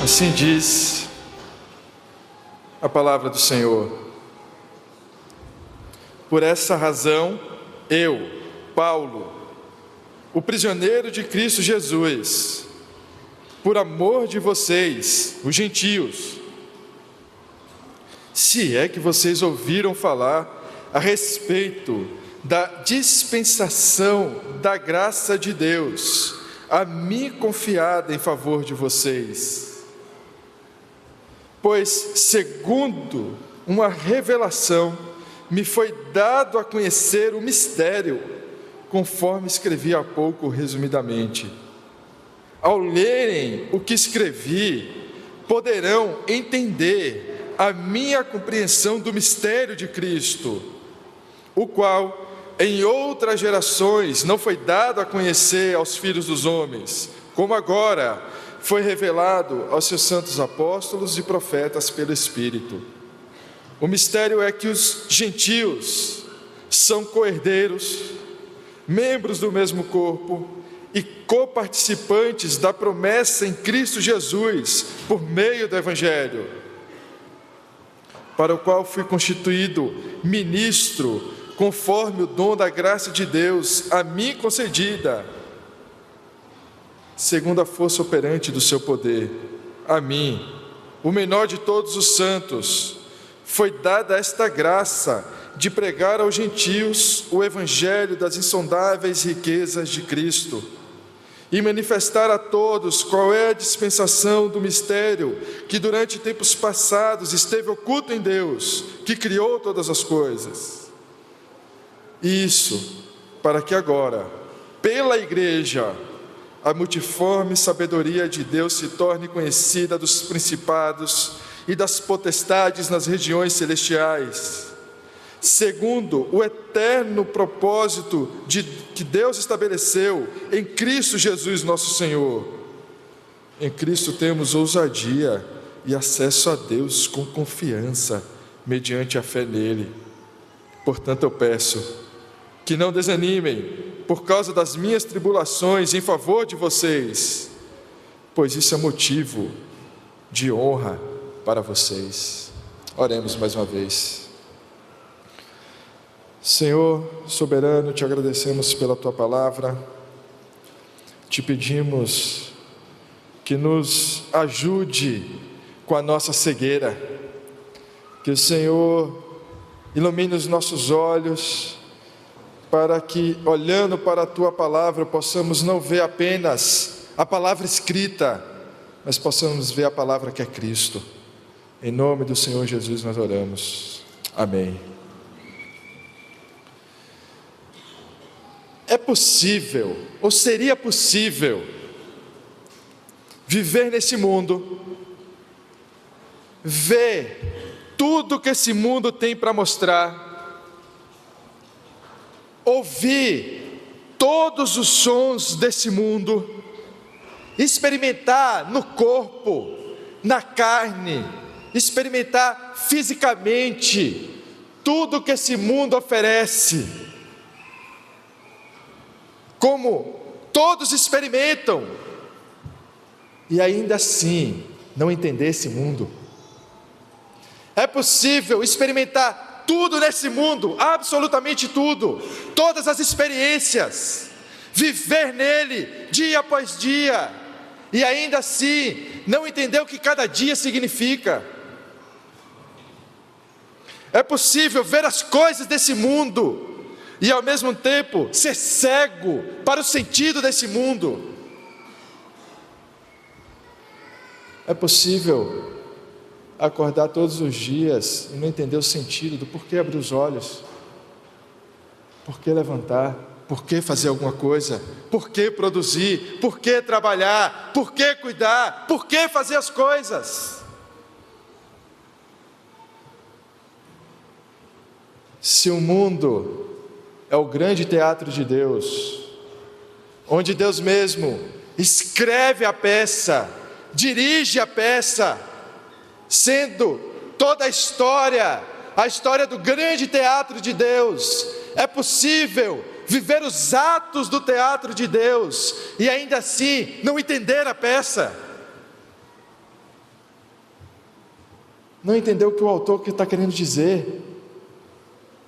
Assim diz a palavra do Senhor. Por essa razão, eu, Paulo, o prisioneiro de Cristo Jesus, por amor de vocês, os gentios, se é que vocês ouviram falar a respeito da dispensação da graça de Deus, a mim confiada em favor de vocês. Pois, segundo uma revelação, me foi dado a conhecer o mistério, conforme escrevi há pouco resumidamente. Ao lerem o que escrevi, poderão entender a minha compreensão do mistério de Cristo, o qual em outras gerações não foi dado a conhecer aos filhos dos homens, como agora foi revelado aos seus santos apóstolos e profetas pelo Espírito. O mistério é que os gentios são co-herdeiros, membros do mesmo corpo e coparticipantes da promessa em Cristo Jesus, por meio do Evangelho, para o qual fui constituído ministro, conforme o dom da graça de Deus a mim concedida, segundo a força operante do seu poder. A mim, o menor de todos os santos, foi dada esta graça de pregar aos gentios o evangelho das insondáveis riquezas de Cristo e manifestar a todos qual é a dispensação do mistério que durante tempos passados esteve oculto em Deus, que criou todas as coisas. Isso para que agora, pela igreja, a multiforme sabedoria de Deus se torne conhecida dos principados e das potestades nas regiões celestiais, segundo o eterno propósito que Deus estabeleceu em Cristo Jesus nosso Senhor. Em Cristo temos ousadia e acesso a Deus com confiança, mediante a fé nele. Portanto, eu peço que não desanimem por causa das minhas tribulações em favor de vocês, pois isso é motivo de honra para vocês. Oremos mais uma vez. Senhor soberano, te agradecemos pela tua palavra, te pedimos que nos ajude com a nossa cegueira, que o Senhor ilumine os nossos olhos, para que, olhando para a tua palavra, possamos não ver apenas a palavra escrita, mas possamos ver a palavra que é Cristo. Em nome do Senhor Jesus nós oramos. Amém. É possível, ou seria possível, viver nesse mundo, ver tudo que esse mundo tem para mostrar, ouvir todos os sons desse mundo, experimentar no corpo, na carne, experimentar fisicamente tudo que esse mundo oferece, como todos experimentam, e ainda assim não entender esse mundo. É possível experimentar tudo nesse mundo, absolutamente tudo, todas as experiências, viver nele dia após dia, e ainda assim não entender o que cada dia significa. É possível ver as coisas desse mundo e ao mesmo tempo ser cego para o sentido desse mundo. É possível acordar todos os dias e não entender o sentido do porquê abrir os olhos, porquê levantar, porquê fazer alguma coisa, porquê produzir, porquê trabalhar, porquê cuidar, porquê fazer as coisas. Se o mundo é o grande teatro de Deus, onde Deus mesmo escreve a peça, dirige a peça, sendo toda a história do grande teatro de Deus, é possível viver os atos do teatro de Deus e ainda assim não entender a peça. não entender o que o autor está querendo dizer,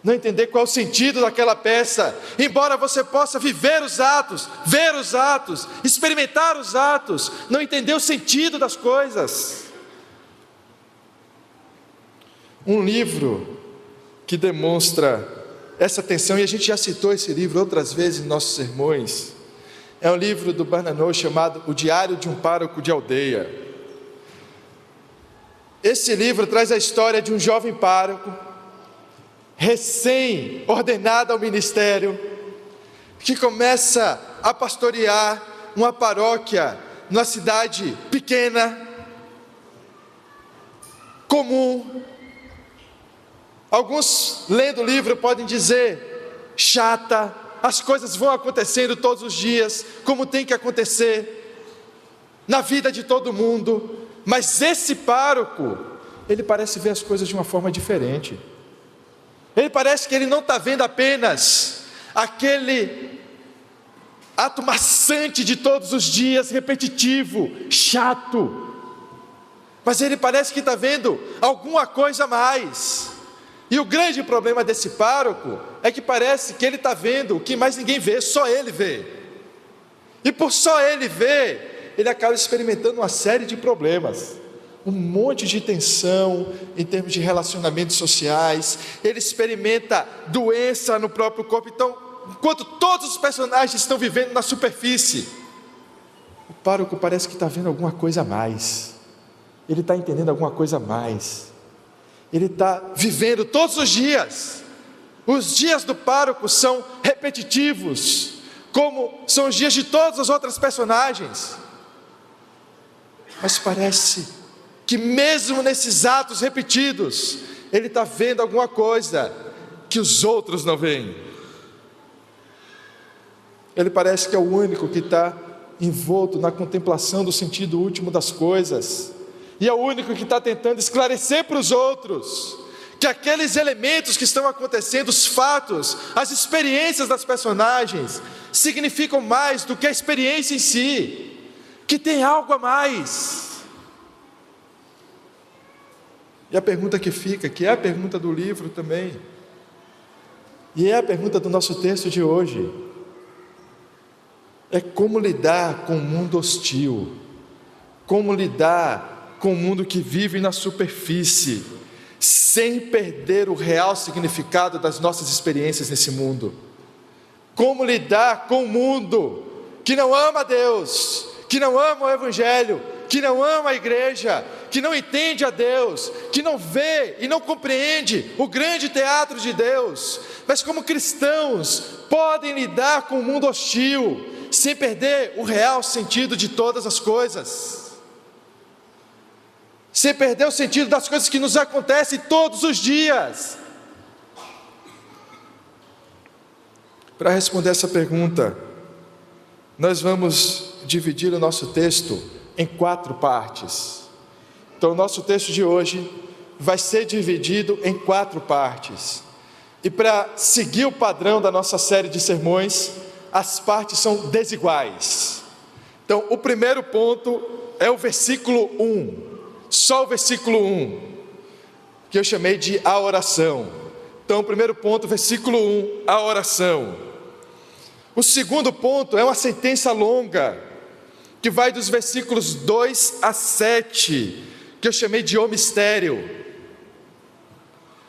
não entender qual é o sentido daquela peça, embora você possa viver os atos, ver os atos, experimentar os atos, não entender o sentido das coisas. Um livro que demonstra essa tensão, e a gente já citou esse livro outras vezes em nossos sermões, é um livro do Barnanou chamado O Diário de um Pároco de Aldeia. Esse livro traz a história de um jovem pároco, recém-ordenado ao ministério, que começa a pastorear uma paróquia numa cidade pequena, comum. Alguns, lendo o livro, podem dizer chata, as coisas vão acontecendo todos os dias, como tem que acontecer, na vida de todo mundo, mas esse pároco, ele parece ver as coisas de uma forma diferente. Ele parece que ele não está vendo apenas aquele ato maçante de todos os dias, repetitivo, chato, mas ele parece que está vendo alguma coisa a mais. E o grande problema desse pároco é que parece que ele está vendo o que mais ninguém vê, só ele vê. E por só ele ver, ele acaba experimentando uma série de problemas, um monte de tensão em termos de relacionamentos sociais, ele experimenta doença no próprio corpo. Então, enquanto todos os personagens estão vivendo na superfície, o pároco parece que está vendo alguma coisa a mais, ele está entendendo alguma coisa a mais. Ele está vivendo todos os dias. Os dias do pároco são repetitivos, como são os dias de todas as outras personagens. Mas parece que mesmo nesses atos repetidos, ele está vendo alguma coisa que os outros não veem. Ele parece que é o único que está envolto na contemplação do sentido último das coisas. E é o único que está tentando esclarecer para os outros que aqueles elementos que estão acontecendo, os fatos, as experiências das personagens, significam mais do que a experiência em si, que tem algo a mais. E a pergunta que fica, que é a pergunta do livro também, e é a pergunta do nosso texto de hoje, é como lidar com o mundo hostil, como lidar com o mundo que vive na superfície, sem perder o real significado das nossas experiências nesse mundo. Como lidar com o mundo que não ama Deus, que não ama o Evangelho, que não ama a igreja, que não entende a Deus, que não vê e não compreende o grande teatro de Deus, mas como cristãos podem lidar com o mundo hostil, sem perder o real sentido de todas as coisas, sem perder o sentido das coisas que nos acontecem todos os dias. Para responder essa pergunta, nós vamos dividir o nosso texto em 4 partes. Então, o nosso texto de hoje vai ser dividido em 4 partes. E para seguir o padrão da nossa série de sermões, as partes são desiguais. Então, o primeiro ponto é o versículo 1. Só o versículo 1, que eu chamei de a oração. Então, o primeiro ponto, versículo 1, a oração. O segundo ponto é uma sentença longa, que vai dos versículos 2 a 7, que eu chamei de o mistério.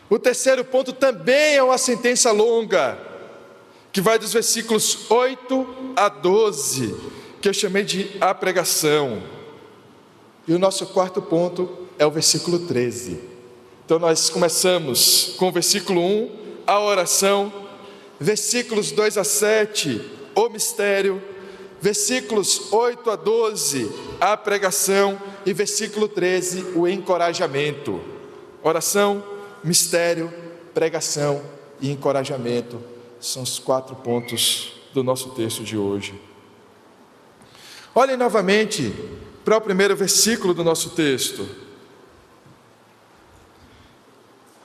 O terceiro ponto também é uma sentença longa, que vai dos versículos 8 a 12, que eu chamei de a pregação. E o nosso quarto ponto é o versículo 13. Então nós começamos com o versículo 1, a oração, versículos 2 a 7, o mistério, versículos 8 a 12, a pregação, e versículo 13, o encorajamento. Oração, mistério, pregação e encorajamento são os 4 pontos do nosso texto de hoje. Olhem novamente para o primeiro versículo do nosso texto.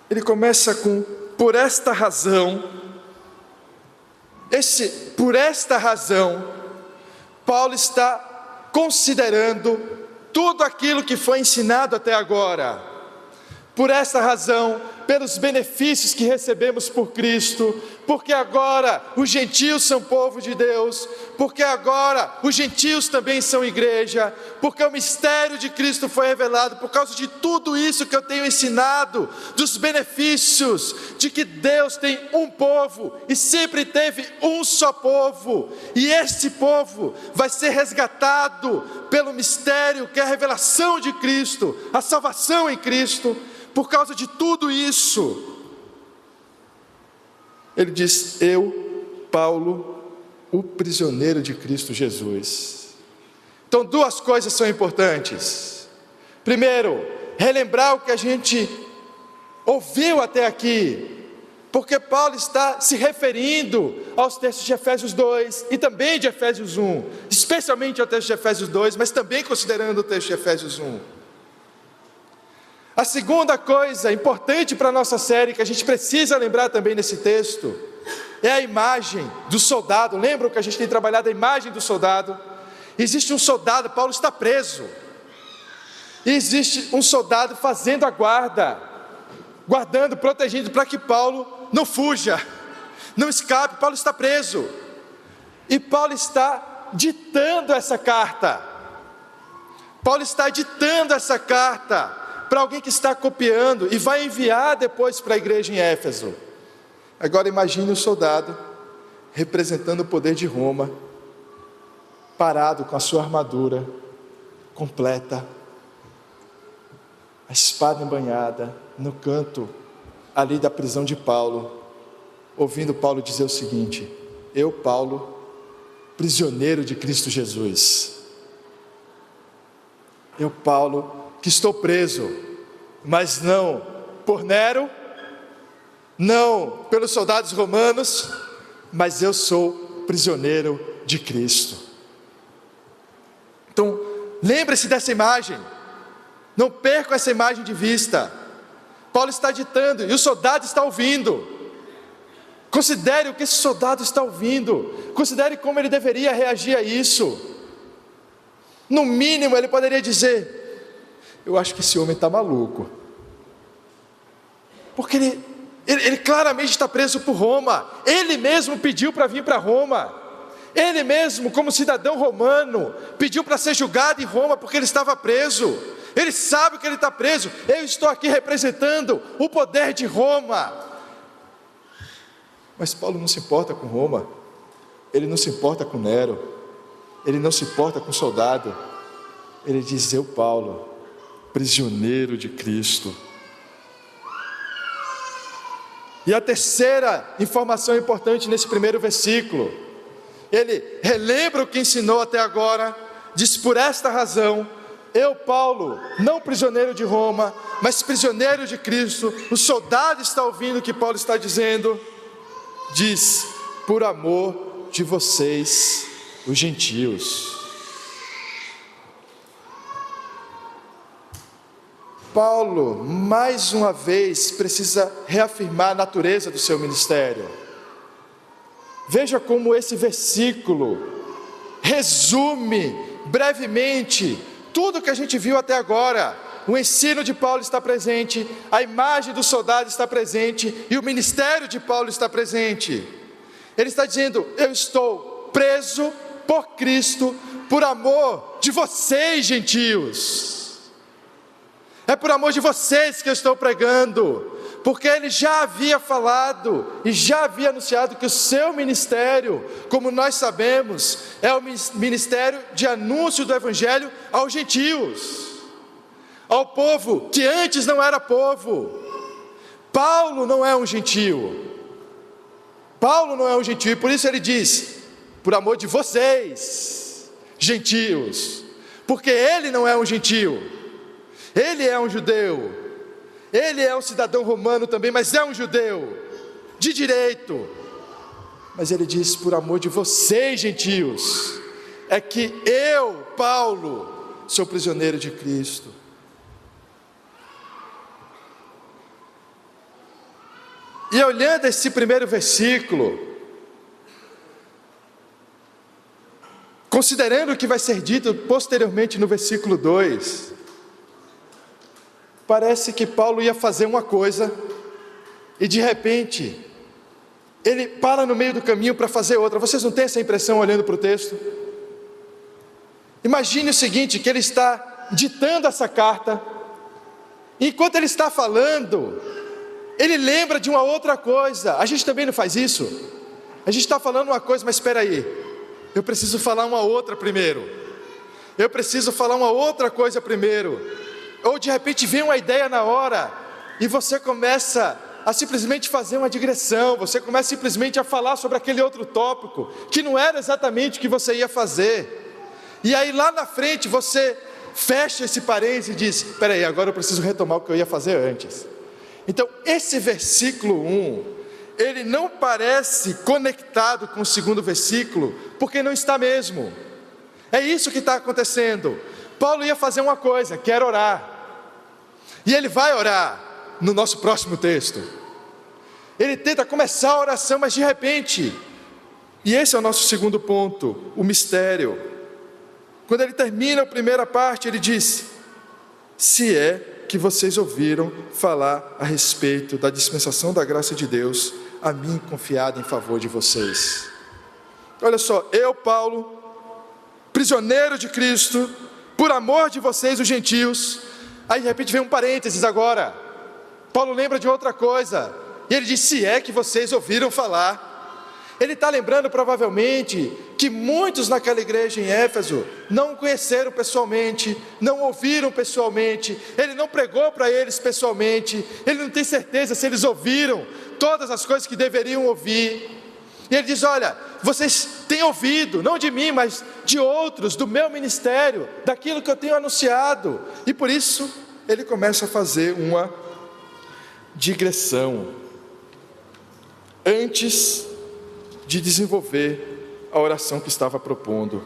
Ele começa com por esta razão. Por esta razão, Paulo está considerando tudo aquilo que foi ensinado até agora. por essa razão, pelos benefícios que recebemos por Cristo, porque agora os gentios são povo de Deus, porque agora os gentios também são igreja, porque o mistério de Cristo foi revelado, por causa de tudo isso que eu tenho ensinado, dos benefícios de que Deus tem um povo e sempre teve um só povo, e esse povo vai ser resgatado pelo mistério que é a revelação de Cristo, a salvação em Cristo. Por causa de tudo isso, ele diz: eu, Paulo, o prisioneiro de Cristo Jesus. Então, duas coisas são importantes. Primeiro, relembrar o que a gente ouviu até aqui, porque Paulo está se referindo aos textos de Efésios 2 e também de Efésios 1, especialmente ao texto de Efésios 2, mas também considerando o texto de Efésios 1. A segunda coisa importante para a nossa série, que a gente precisa lembrar também nesse texto, é a imagem do soldado. Lembram que a gente tem trabalhado a imagem do soldado? Existe um soldado, Paulo está preso, e existe um soldado fazendo a guarda, guardando, protegendo, para que Paulo não fuja, não escape. Paulo está preso, e Paulo está ditando essa carta. Paulo está ditando essa carta para alguém que está copiando e vai enviar depois para a igreja em Éfeso. Agora imagine o soldado representando o poder de Roma, parado com a sua armadura completa, a espada embanhada no canto ali da prisão de Paulo, ouvindo Paulo dizer o seguinte: eu, Paulo, prisioneiro de Cristo Jesus, eu, Paulo, que estou preso, mas não por Nero, não pelos soldados romanos, mas eu sou prisioneiro de Cristo. Então, lembre-se dessa imagem, não perca essa imagem de vista. Paulo está ditando e o soldado está ouvindo. Considere o que esse soldado está ouvindo, considere como ele deveria reagir a isso. No mínimo ele poderia dizer: eu acho que esse homem está maluco, porque ele claramente está preso por Roma. Ele mesmo pediu para vir para Roma, ele mesmo, como cidadão romano, pediu para ser julgado em Roma, porque ele estava preso. Ele sabe que ele está preso. Eu estou aqui representando o poder de Roma. Mas Paulo não se importa com Roma, ele não se importa com Nero, ele não se importa com soldado. Ele diz: eu, Paulo, prisioneiro de Cristo. E a terceira informação importante nesse primeiro versículo, ele relembra o que ensinou até agora, diz: por esta razão, eu, Paulo, não prisioneiro de Roma, mas prisioneiro de Cristo. O soldado está ouvindo o que Paulo está dizendo, diz: por amor de vocês, os gentios. Paulo, mais uma vez, precisa reafirmar a natureza do seu ministério. Veja como esse versículo resume brevemente tudo que a gente viu até agora. O ensino de Paulo está presente, a imagem do soldado está presente e o ministério de Paulo está presente. Ele está dizendo: eu estou preso por Cristo, por amor de vocês, gentios. É por amor de vocês que eu estou pregando, porque ele já havia falado e já havia anunciado que o seu ministério, como nós sabemos, é o ministério de anúncio do evangelho aos gentios, ao povo que antes não era povo. Paulo não é um gentio, Paulo não é um gentio, e por isso ele diz: por amor de vocês, gentios, porque ele não é um gentio. Ele é um judeu, ele é um cidadão romano também, mas é um judeu, de direito. Mas ele diz: por amor de vocês, gentios, é que eu, Paulo, sou prisioneiro de Cristo. E olhando esse primeiro versículo, considerando o que vai ser dito posteriormente no versículo 2, Parece que Paulo ia fazer uma coisa e de repente ele para no meio do caminho para fazer outra. Vocês não têm essa impressão olhando para o texto? Imagine o seguinte, que ele está ditando essa carta, e enquanto ele está falando, ele lembra de uma outra coisa. A gente também não faz isso? A gente está falando uma coisa, mas espera aí, eu preciso falar uma outra primeiro. Eu preciso falar uma outra coisa primeiro. Ou de repente vem uma ideia na hora, e você começa a simplesmente fazer uma digressão, você começa simplesmente a falar sobre aquele outro tópico, que não era exatamente o que você ia fazer. E aí lá na frente você fecha esse parênteses e diz: espera aí, agora eu preciso retomar o que eu ia fazer antes. Então esse versículo 1, ele não parece conectado com o segundo versículo, porque não está mesmo. É isso que está acontecendo. Paulo ia fazer uma coisa, que era orar, e ele vai orar no nosso próximo texto. Ele tenta começar a oração, mas de repente, e esse é o nosso segundo ponto, o mistério. Quando ele termina a primeira parte, ele diz: se é que vocês ouviram falar a respeito da dispensação da graça de Deus, a mim confiada em favor de vocês. Olha só, eu, Paulo, prisioneiro de Cristo, por amor de vocês, os gentios. Aí de repente vem um parênteses agora. Paulo lembra de outra coisa, e ele diz: se é que vocês ouviram falar. Ele está lembrando provavelmente que muitos naquela igreja em Éfeso não conheceram pessoalmente, não ouviram pessoalmente, ele não pregou para eles pessoalmente, ele não tem certeza se eles ouviram todas as coisas que deveriam ouvir. E ele diz: olha, vocês têm ouvido, não de mim, mas de outros, do meu ministério, daquilo que eu tenho anunciado. E por isso ele começa a fazer uma digressão antes de desenvolver a oração que estava propondo.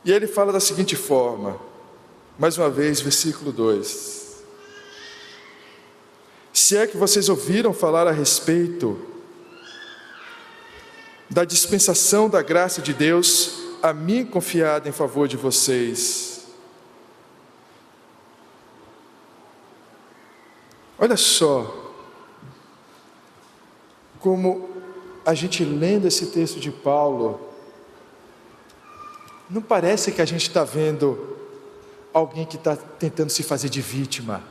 E ele fala da seguinte forma, mais uma vez, versículo 2: se é que vocês ouviram falar a respeito da dispensação da graça de Deus, a mim confiada em favor de vocês. Olha só como a gente lendo esse texto de Paulo, não parece que a gente está vendo alguém que está tentando se fazer de vítima,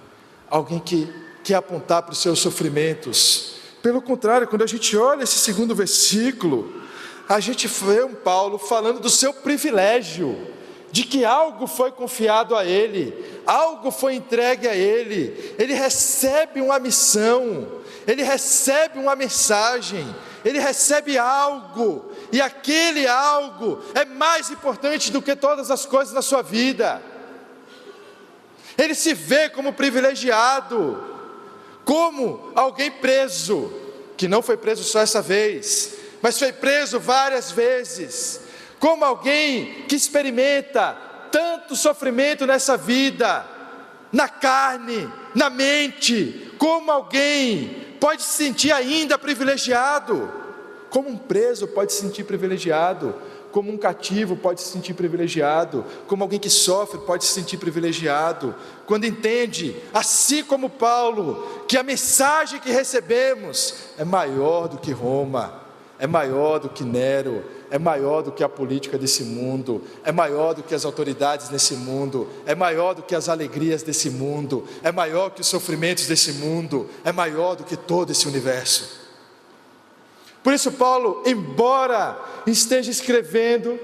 alguém que quer apontar para os seus sofrimentos. Pelo contrário, quando a gente olha esse segundo versículo, a gente vê um Paulo falando do seu privilégio, de que algo foi confiado a ele, algo foi entregue a ele, ele recebe uma missão, ele recebe uma mensagem, ele recebe algo, e aquele algo é mais importante do que todas as coisas na sua vida. Ele se vê como privilegiado, como alguém preso, que não foi preso só essa vez, mas foi preso várias vezes, como alguém que experimenta tanto sofrimento nessa vida, na carne, na mente, como alguém pode se sentir ainda privilegiado, como um preso pode se sentir privilegiado, como um cativo pode se sentir privilegiado, como alguém que sofre pode se sentir privilegiado, quando entende, assim como Paulo, que a mensagem que recebemos é maior do que Roma, é maior do que Nero, é maior do que a política desse mundo, é maior do que as autoridades desse mundo, é maior do que as alegrias desse mundo, é maior que os sofrimentos desse mundo, é maior do que todo esse universo. Por isso Paulo, embora esteja escrevendo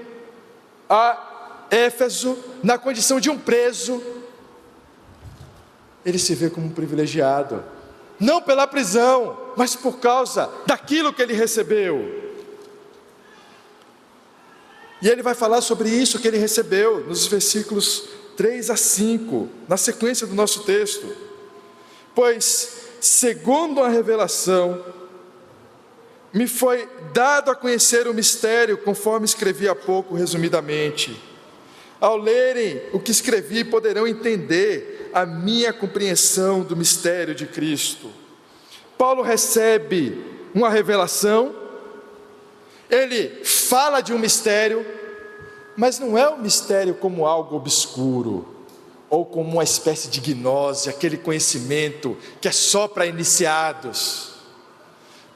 a Éfeso na condição de um preso, ele se vê como um privilegiado, não pela prisão, mas por causa daquilo que ele recebeu. E ele vai falar sobre isso que ele recebeu nos versículos 3 a 5, na sequência do nosso texto. Pois, segundo a revelação, me foi dado a conhecer o mistério, conforme escrevi há pouco resumidamente. Ao lerem o que escrevi, poderão entender a minha compreensão do mistério de Cristo. Paulo recebe uma revelação, ele fala de um mistério, mas não é um mistério como algo obscuro, ou como uma espécie de gnose, aquele conhecimento que é só para iniciados.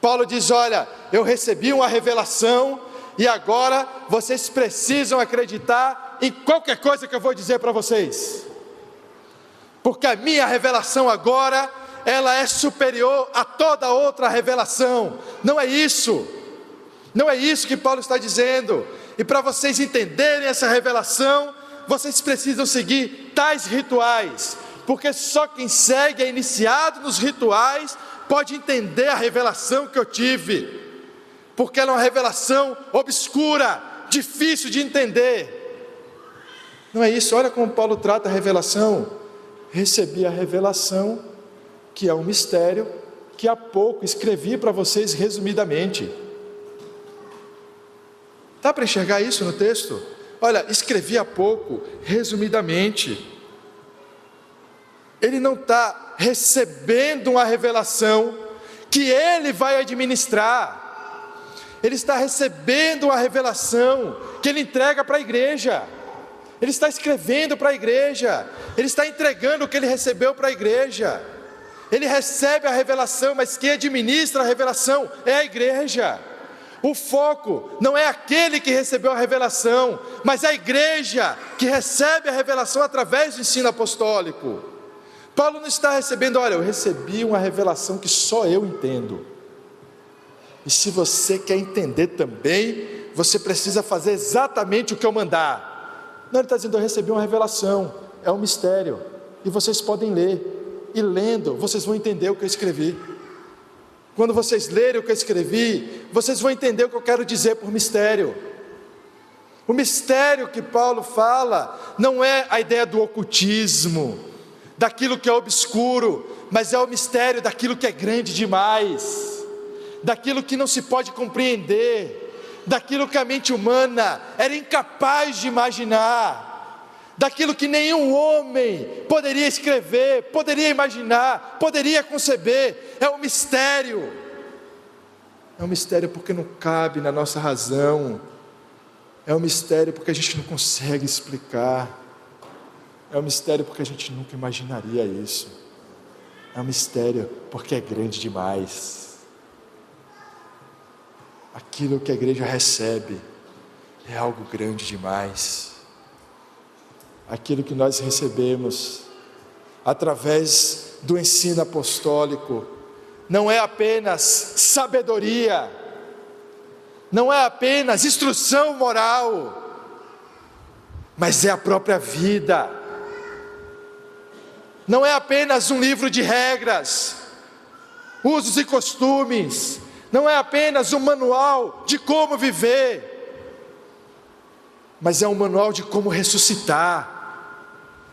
Paulo diz: olha, eu recebi uma revelação e agora vocês precisam acreditar em qualquer coisa que eu vou dizer para vocês, porque a minha revelação agora, ela é superior a toda outra revelação. Não é isso que Paulo está dizendo. E para vocês entenderem essa revelação, vocês precisam seguir tais rituais, porque só quem segue, é iniciado nos rituais, pode entender a revelação que eu tive, porque ela é uma revelação obscura, difícil de entender. Não é isso? Olha como Paulo trata a revelação. Recebi a revelação, que é um mistério, que há pouco escrevi para vocês resumidamente. Dá para enxergar isso no texto? Olha, escrevi há pouco, resumidamente. Ele não está recebendo uma revelação que ele vai administrar. Ele está recebendo uma revelação que ele entrega para a igreja. Ele está escrevendo para a igreja. Ele está entregando o que ele recebeu para a igreja. Ele recebe a revelação, mas quem administra a revelação é a igreja. O foco não é aquele que recebeu a revelação, mas a igreja que recebe a revelação através do ensino apostólico. Paulo não está recebendo: olha, eu recebi uma revelação que só eu entendo, e se você quer entender também, você precisa fazer exatamente o que eu mandar. Não, ele está dizendo: eu recebi uma revelação, é um mistério, e vocês podem ler, e lendo, vocês vão entender o que eu escrevi. Quando vocês lerem o que eu escrevi, vocês vão entender o que eu quero dizer por mistério. O mistério que Paulo fala não é a ideia do ocultismo, daquilo que é obscuro, mas é o mistério daquilo que é grande demais, daquilo que não se pode compreender, daquilo que a mente humana era incapaz de imaginar, daquilo que nenhum homem poderia escrever, poderia imaginar, poderia conceber. É um mistério. É um mistério porque não cabe na nossa razão. É um mistério porque a gente não consegue explicar. É um mistério porque a gente nunca imaginaria isso. É um mistério porque é grande demais. Aquilo que a igreja recebe é algo grande demais. Aquilo que nós recebemos através do ensino apostólico não é apenas sabedoria, não é apenas instrução moral, mas é a própria vida. Não é apenas um livro de regras, usos e costumes, não é apenas um manual de como viver, mas é um manual de como ressuscitar.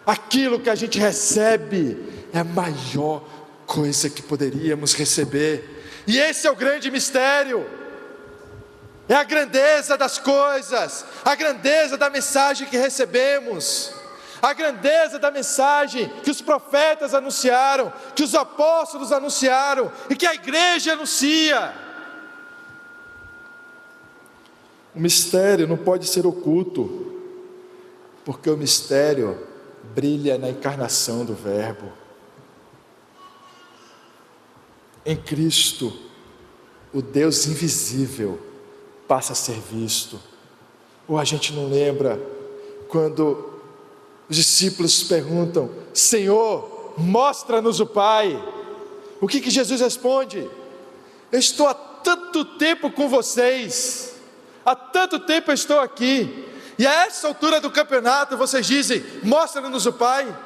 Aquilo que a gente recebe é a maior coisa que poderíamos receber, e esse é o grande mistério. É a grandeza das coisas, a grandeza da mensagem que recebemos, a grandeza da mensagem que os profetas anunciaram, que os apóstolos anunciaram e que a igreja anuncia. O mistério não pode ser oculto, porque o mistério brilha na encarnação do Verbo. Em Cristo, o Deus invisível passa a ser visto. Ou a gente não lembra quando os discípulos perguntam: Senhor, mostra-nos o Pai. O que Jesus responde? Eu estou há tanto tempo com vocês, há tanto tempo eu estou aqui, e a essa altura do campeonato vocês dizem: mostra-nos o Pai.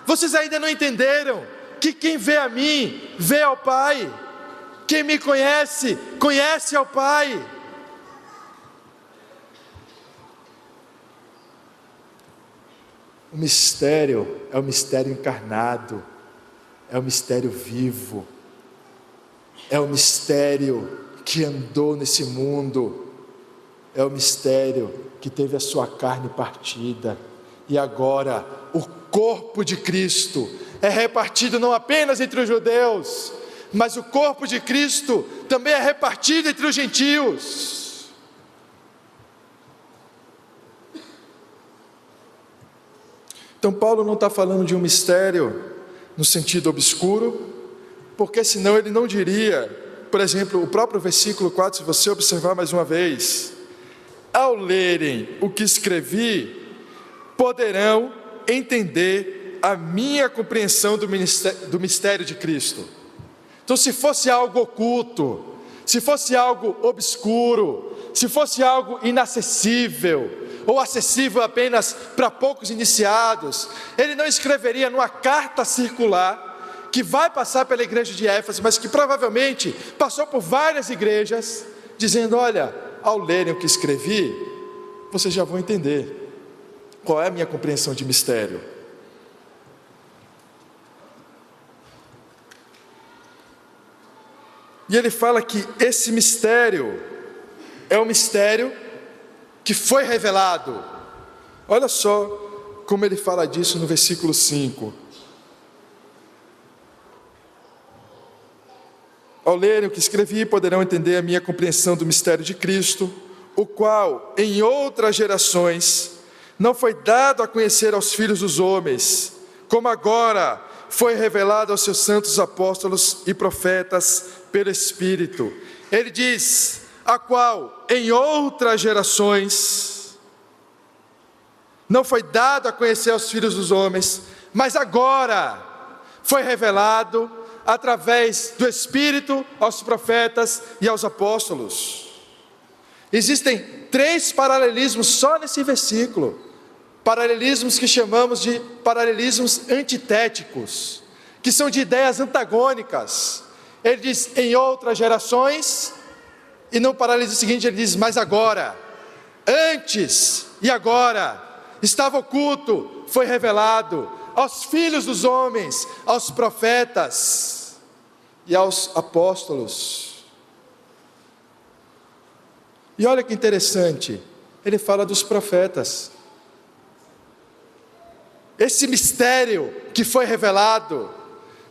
Vocês ainda não entenderam que quem vê a mim, vê ao Pai. Quem me conhece, conhece ao Pai. O mistério é o mistério encarnado, é o mistério vivo, é o mistério que andou nesse mundo, é o mistério que teve a sua carne partida, e agora o corpo de Cristo é repartido não apenas entre os judeus, mas o corpo de Cristo também é repartido entre os gentios. Então Paulo não está falando de um mistério no sentido obscuro, porque senão ele não diria, por exemplo, o próprio versículo 4, se você observar mais uma vez: ao lerem o que escrevi, poderão entender a minha compreensão do mistério de Cristo. Então, se fosse algo oculto, se fosse algo obscuro, se fosse algo inacessível, ou acessível apenas para poucos iniciados, ele não escreveria numa carta circular, que vai passar pela igreja de Éfeso, mas que provavelmente passou por várias igrejas, dizendo: olha, ao lerem o que escrevi, vocês já vão entender qual é a minha compreensão de mistério. E ele fala que esse mistério é um mistério que foi revelado. Olha só como ele fala disso no versículo 5. Ao lerem o que escrevi, poderão entender a minha compreensão do mistério de Cristo, o qual, em outras gerações, não foi dado a conhecer aos filhos dos homens, como agora foi revelado aos seus santos apóstolos e profetas pelo Espírito. Ele diz: a qual em outras gerações não foi dado a conhecer aos filhos dos homens, mas agora foi revelado através do Espírito aos profetas e aos apóstolos. Existem 3 paralelismos só nesse versículo, paralelismos que chamamos de paralelismos antitéticos, que são de ideias antagônicas. Ele diz: em outras gerações, e no paralelismo seguinte ele diz: mas agora, antes e agora, estava oculto, foi revelado aos filhos dos homens, aos profetas e aos apóstolos. E olha que interessante, ele fala dos profetas. Esse mistério que foi revelado,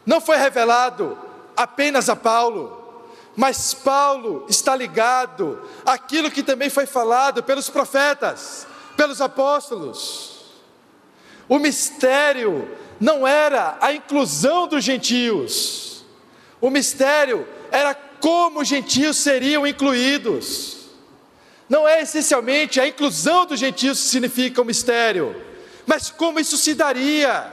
não foi revelado apenas a Paulo, mas Paulo está ligado àquilo que também foi falado pelos profetas, pelos apóstolos. O mistério não era a inclusão dos gentios, o mistério era como os gentios seriam incluídos. Não é essencialmente a inclusão dos gentios que significa o mistério, mas como isso se daria,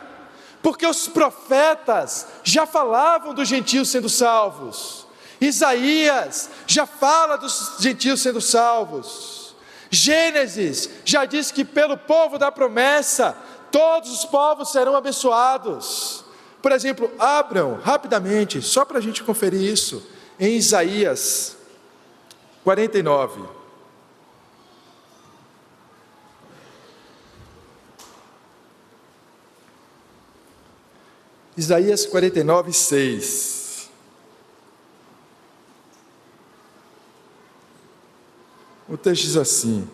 porque os profetas já falavam dos gentios sendo salvos. Isaías já fala dos gentios sendo salvos. Gênesis já diz que pelo povo da promessa, todos os povos serão abençoados. Por exemplo, abram rapidamente, só para a gente conferir isso, em Isaías 49. Isaías 49, 6. O texto diz assim: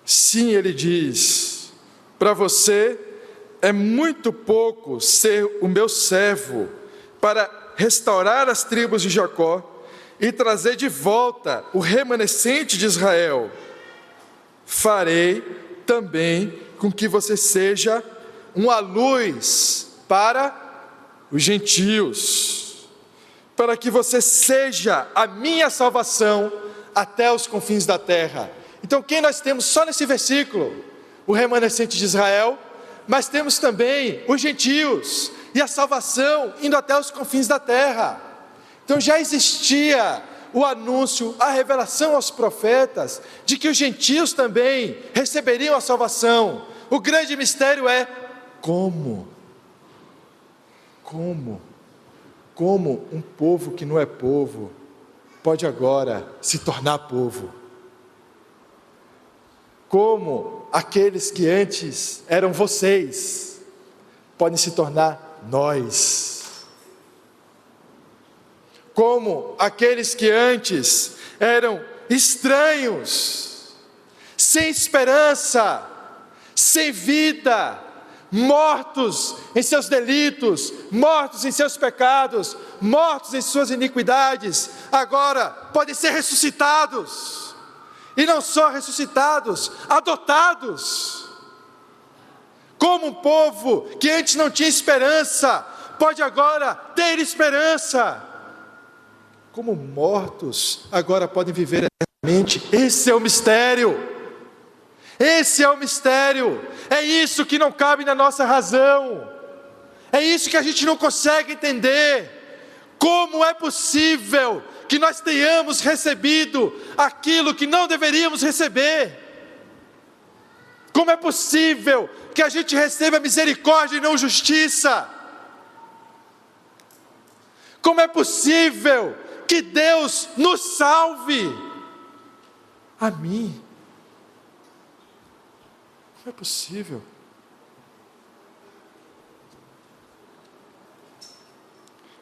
sim, ele diz, para você é muito pouco ser o meu servo para restaurar as tribos de Jacó e trazer de volta o remanescente de Israel. Farei também com que você seja uma luz para os gentios, para que você seja a minha salvação até os confins da terra. Então, quem nós temos só nesse versículo? O remanescente de Israel, mas temos também os gentios e a salvação indo até os confins da terra. Então já existia o anúncio, a revelação aos profetas de que os gentios também receberiam a salvação. O grande mistério é como um povo que não é povo pode agora se tornar povo? Como aqueles que antes eram vocês podem se tornar nós? Como aqueles que antes eram estranhos, sem esperança, sem vida, mortos em seus delitos, mortos em seus pecados, mortos em suas iniquidades, agora podem ser ressuscitados, e não só ressuscitados, adotados, Como um povo que antes não tinha esperança, pode agora ter esperança. Como mortos, agora podem viver eternamente. Esse é o mistério. Esse é o mistério. É isso que não cabe na nossa razão. É isso que a gente não consegue entender. Como é possível que nós tenhamos recebido aquilo que não deveríamos receber? Como é possível que a gente receba misericórdia e não justiça? Como é possível que Deus nos salve? A mim. Como é possível?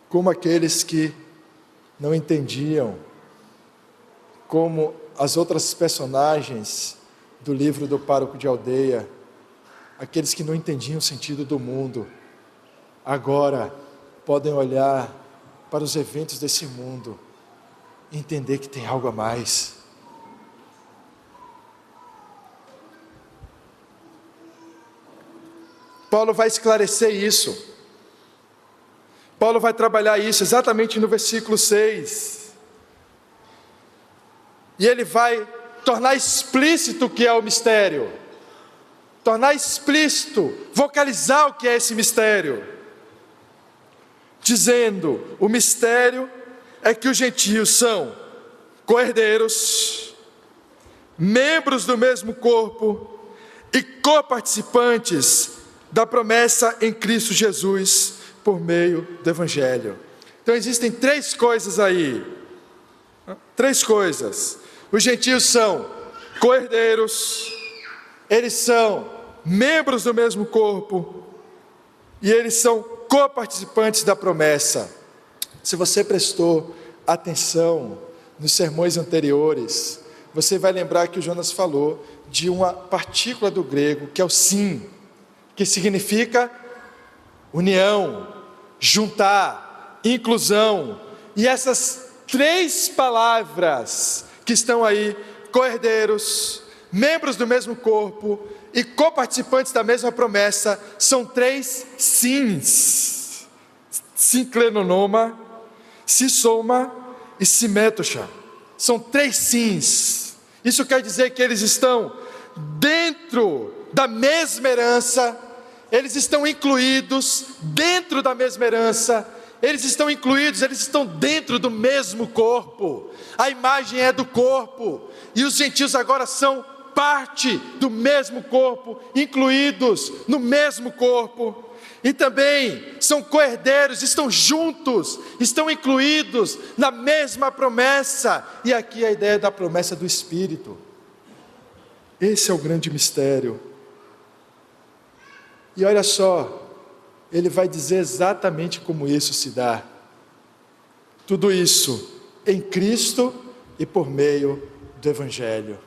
Como aqueles que não entendiam, como as outras personagens do livro do pároco de aldeia, aqueles que não entendiam o sentido do mundo, agora podem olhar para os eventos desse mundo e entender que tem algo a mais. Paulo vai esclarecer isso. Paulo vai trabalhar isso exatamente no versículo 6. E ele vai tornar explícito o que é o mistério. Tornar explícito, vocalizar o que é esse mistério. Dizendo, o mistério é que os gentios são co-herdeiros, membros do mesmo corpo e coparticipantes da promessa em Cristo Jesus, por meio do Evangelho. Então existem três coisas aí. Três coisas. Os gentios são co-herdeiros, eles são membros do mesmo corpo e eles são coparticipantes da promessa. Se você prestou atenção nos sermões anteriores, você vai lembrar que o Jonas falou de uma partícula do grego, que é o sim, que significa união, juntar, inclusão. E essas três palavras que estão aí, co-herdeiros, membros do mesmo corpo e coparticipantes da mesma promessa, são três sims: sinklenonoma, sissoma e simetosha. São três sims. Isso quer dizer que eles estão dentro da mesma herança, eles estão incluídos dentro da mesma herança, eles estão incluídos, eles estão dentro do mesmo corpo. A imagem é do corpo, e os gentios agora são parte do mesmo corpo, incluídos no mesmo corpo, e também são co-herdeiros, estão juntos, estão incluídos na mesma promessa. E aqui a ideia da promessa do Espírito. Esse é o grande mistério. E olha só, ele vai dizer exatamente como isso se dá. Tudo isso em Cristo e por meio do Evangelho.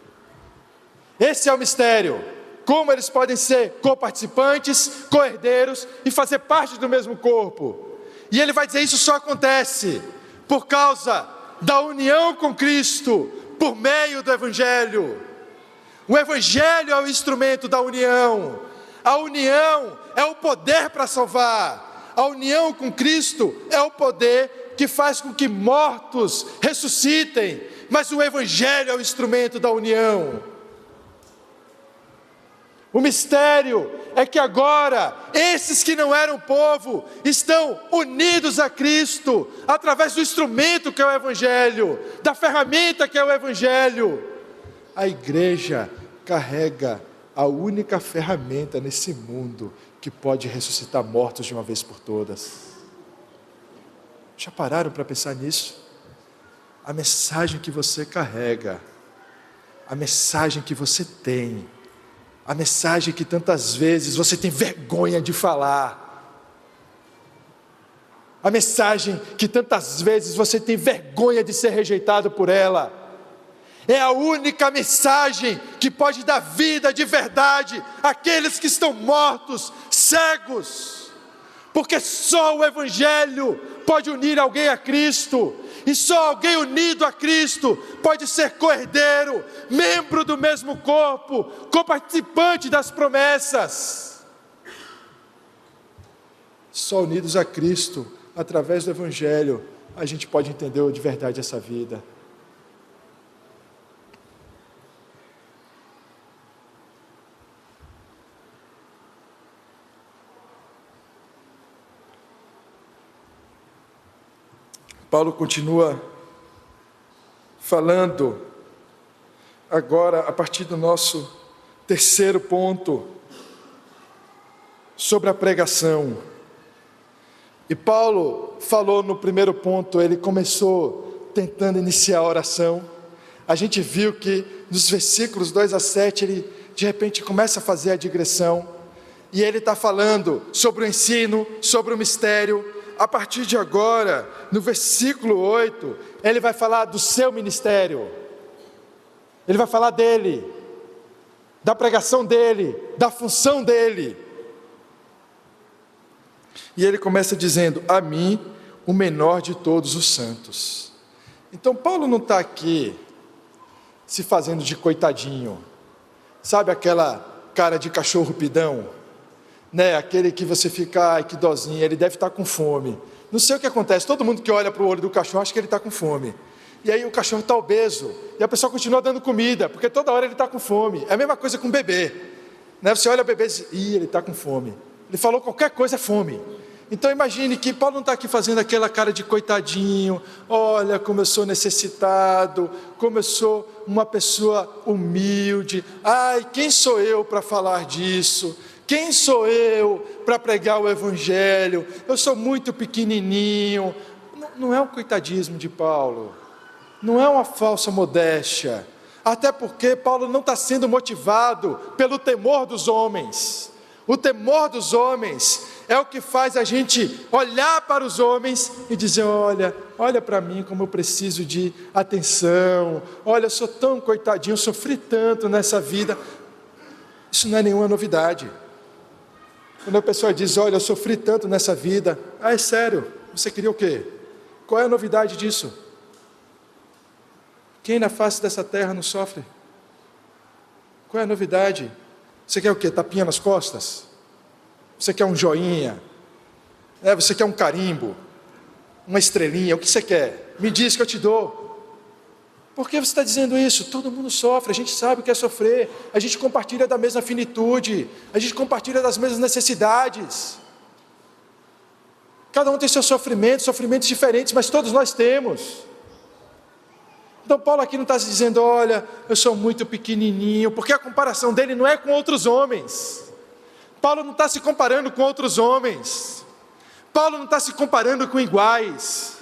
Esse é o mistério. Como eles podem ser coparticipantes, co-herdeiros e fazer parte do mesmo corpo. E ele vai dizer: isso só acontece por causa da união com Cristo, por meio do Evangelho. O Evangelho é o instrumento da união. A união é o poder para salvar. A união com Cristo é o poder que faz com que mortos ressuscitem. Mas o Evangelho é o instrumento da união. O mistério é que agora, esses que não eram povo, estão unidos a Cristo, através do instrumento que é o Evangelho, da ferramenta que é o Evangelho. A igreja carrega a única ferramenta nesse mundo que pode ressuscitar mortos de uma vez por todas. Já pararam para pensar nisso? A mensagem que você carrega, a mensagem que você tem, a mensagem que tantas vezes você tem vergonha de falar, a mensagem que tantas vezes você tem vergonha de ser rejeitado por ela, é a única mensagem que pode dar vida de verdade àqueles que estão mortos, cegos, porque só o Evangelho pode unir alguém a Cristo, e só alguém unido a Cristo pode ser co-herdeiro, membro do mesmo corpo, coparticipante das promessas. só unidos a Cristo, através do Evangelho, a gente pode entender de verdade essa vida. Paulo continua falando agora a partir do nosso terceiro ponto, sobre a pregação. E Paulo falou no primeiro ponto, ele começou tentando iniciar a oração. A gente viu que nos versículos 2 a 7, ele de repente começa a fazer a digressão, e ele está falando sobre o ensino, sobre o mistério. A partir de agora, no versículo 8, ele vai falar do seu ministério, ele vai falar dele, da pregação dele, da função dele. E ele começa dizendo: a mim, o menor de todos os santos. Então Paulo não está aqui se fazendo de coitadinho, sabe aquela cara de cachorro pidão, né? Aquele que você fica, ai que dozinho, ele deve estar com fome. Não sei o que acontece, todo mundo que olha para o olho do cachorro acha que ele está com fome. E aí o cachorro está obeso, e a pessoa continua dando comida, porque toda hora ele está com fome. É a mesma coisa com o bebê, né? Você olha o bebê e diz: ih, ele está com fome. Ele falou qualquer coisa, é fome. Então imagine que Paulo não está aqui fazendo aquela cara de coitadinho, olha como eu sou necessitado, como eu sou uma pessoa humilde, ai, quem sou eu para falar disso? Quem sou eu para pregar o Evangelho? Eu sou muito pequenininho. Não é um coitadismo de Paulo, não é uma falsa modéstia, até porque Paulo não está sendo motivado pelo temor dos homens. O temor dos homens é o que faz a gente olhar para os homens e dizer: olha para mim como eu preciso de atenção, olha, eu sou tão coitadinho, eu sofri tanto nessa vida. Isso não é nenhuma novidade. Quando a pessoa diz: olha, eu sofri tanto nessa vida, é sério, você queria o quê? Qual é a novidade disso? Quem na face dessa terra não sofre? Qual é a novidade? Você quer o quê? Tapinha nas costas? Você quer um joinha? Você quer um carimbo? Uma estrelinha? O que você quer? Me diz que eu te dou. Por que você está dizendo isso? Todo mundo sofre, a gente sabe o que é sofrer, a gente compartilha da mesma finitude, a gente compartilha das mesmas necessidades. Cada um tem seus sofrimentos diferentes, mas todos nós temos. Então Paulo aqui não está se dizendo: olha, eu sou muito pequenininho, porque a comparação dele não é com outros homens. Paulo não está se comparando com outros homens. Paulo não está se comparando com iguais.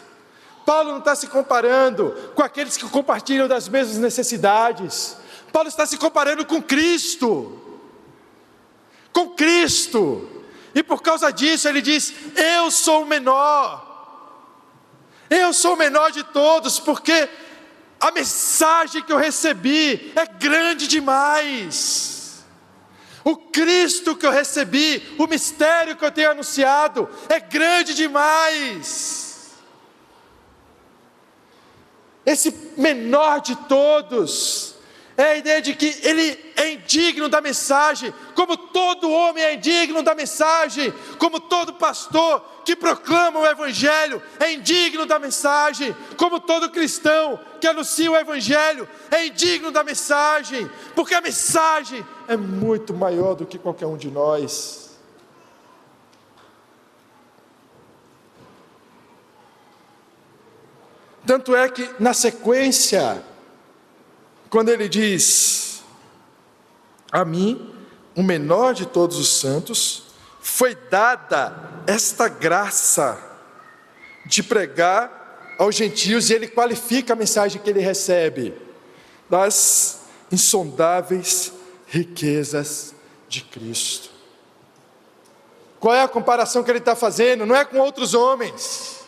Paulo não está se comparando com aqueles que compartilham das mesmas necessidades. Paulo está se comparando com Cristo. Com Cristo. E por causa disso ele diz: eu sou o menor. Eu sou o menor de todos, porque a mensagem que eu recebi é grande demais. O Cristo que eu recebi, o mistério que eu tenho anunciado é grande demais. Esse menor de todos é a ideia de que ele é indigno da mensagem, como todo homem é indigno da mensagem, como todo pastor que proclama o Evangelho é indigno da mensagem, como todo cristão que anuncia o Evangelho é indigno da mensagem, porque a mensagem é muito maior do que qualquer um de nós. Tanto é que na sequência, quando ele diz: a mim, o menor de todos os santos, foi dada esta graça de pregar aos gentios, e ele qualifica a mensagem que ele recebe: das insondáveis riquezas de Cristo. Qual é a comparação que ele está fazendo? Não é com outros homens,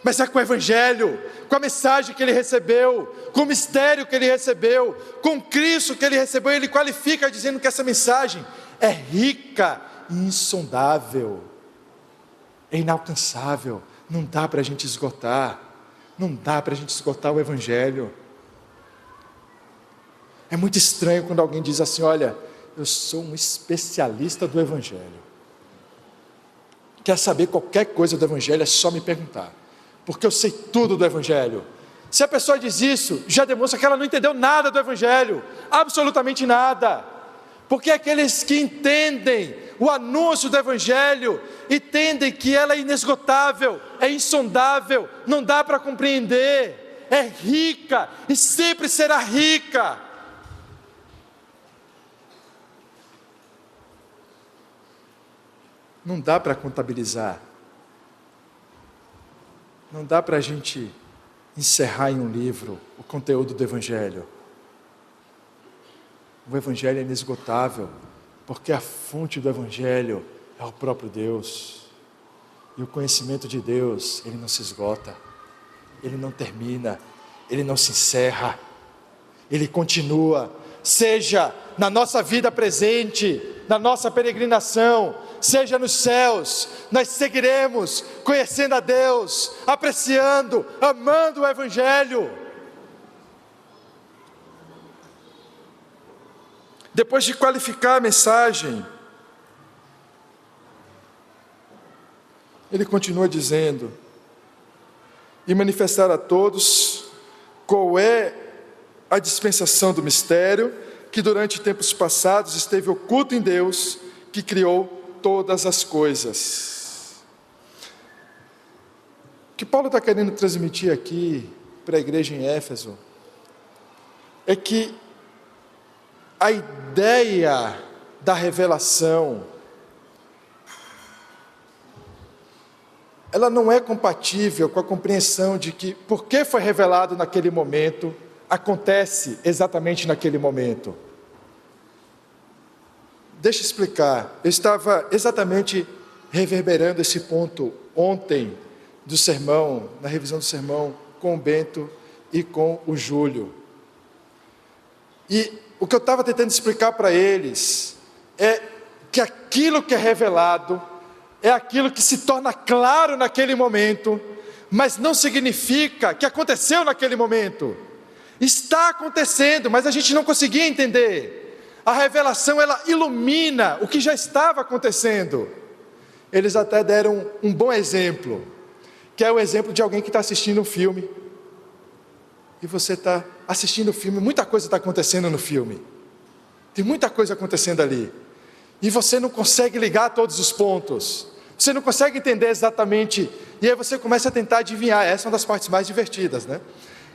mas é com o Evangelho, com a mensagem que ele recebeu, com o mistério que ele recebeu, com Cristo que ele recebeu. Ele qualifica dizendo que essa mensagem é rica e insondável, é inalcançável, não dá para a gente esgotar, não dá para a gente esgotar o Evangelho. É muito estranho quando alguém diz assim: olha, eu sou um especialista do Evangelho. Quer saber qualquer coisa do Evangelho, é só me perguntar, porque eu sei tudo do Evangelho. Se a pessoa diz isso, já demonstra que ela não entendeu nada do Evangelho, absolutamente nada, porque aqueles que entendem o anúncio do Evangelho, entendem que ela é inesgotável, é insondável, não dá para compreender, é rica e sempre será rica. Não dá para contabilizar, não dá para a gente encerrar em um livro o conteúdo do Evangelho. O Evangelho é inesgotável, porque a fonte do Evangelho é o próprio Deus, e o conhecimento de Deus, ele não se esgota, ele não termina, ele não se encerra, ele continua, seja na nossa vida presente, na nossa peregrinação, seja nos céus, nós seguiremos conhecendo a Deus, apreciando, amando o Evangelho. Depois de qualificar a mensagem, ele continua dizendo: e manifestar a todos qual é a dispensação do mistério, que durante tempos passados esteve oculto em Deus, que criou todas as coisas. O que Paulo está querendo transmitir aqui para a igreja em Éfeso é que a ideia da revelação, ela não é compatível com a compreensão de que, porque foi revelado naquele momento, acontece exatamente naquele momento. Deixa eu explicar. Eu estava exatamente reverberando esse ponto ontem do sermão, na revisão do sermão, com o Bento e com o Júlio. E o que eu estava tentando explicar para eles é que aquilo que é revelado é aquilo que se torna claro naquele momento, mas não significa que aconteceu naquele momento. Está acontecendo, mas a gente não conseguia entender. A revelação, ela ilumina o que já estava acontecendo. Eles até deram um bom exemplo, que é o exemplo de alguém que está assistindo um filme, e você está assistindo o filme, muita coisa está acontecendo no filme, tem muita coisa acontecendo ali, e você não consegue ligar todos os pontos, você não consegue entender exatamente, e aí você começa a tentar adivinhar. Essa é uma das partes mais divertidas, né?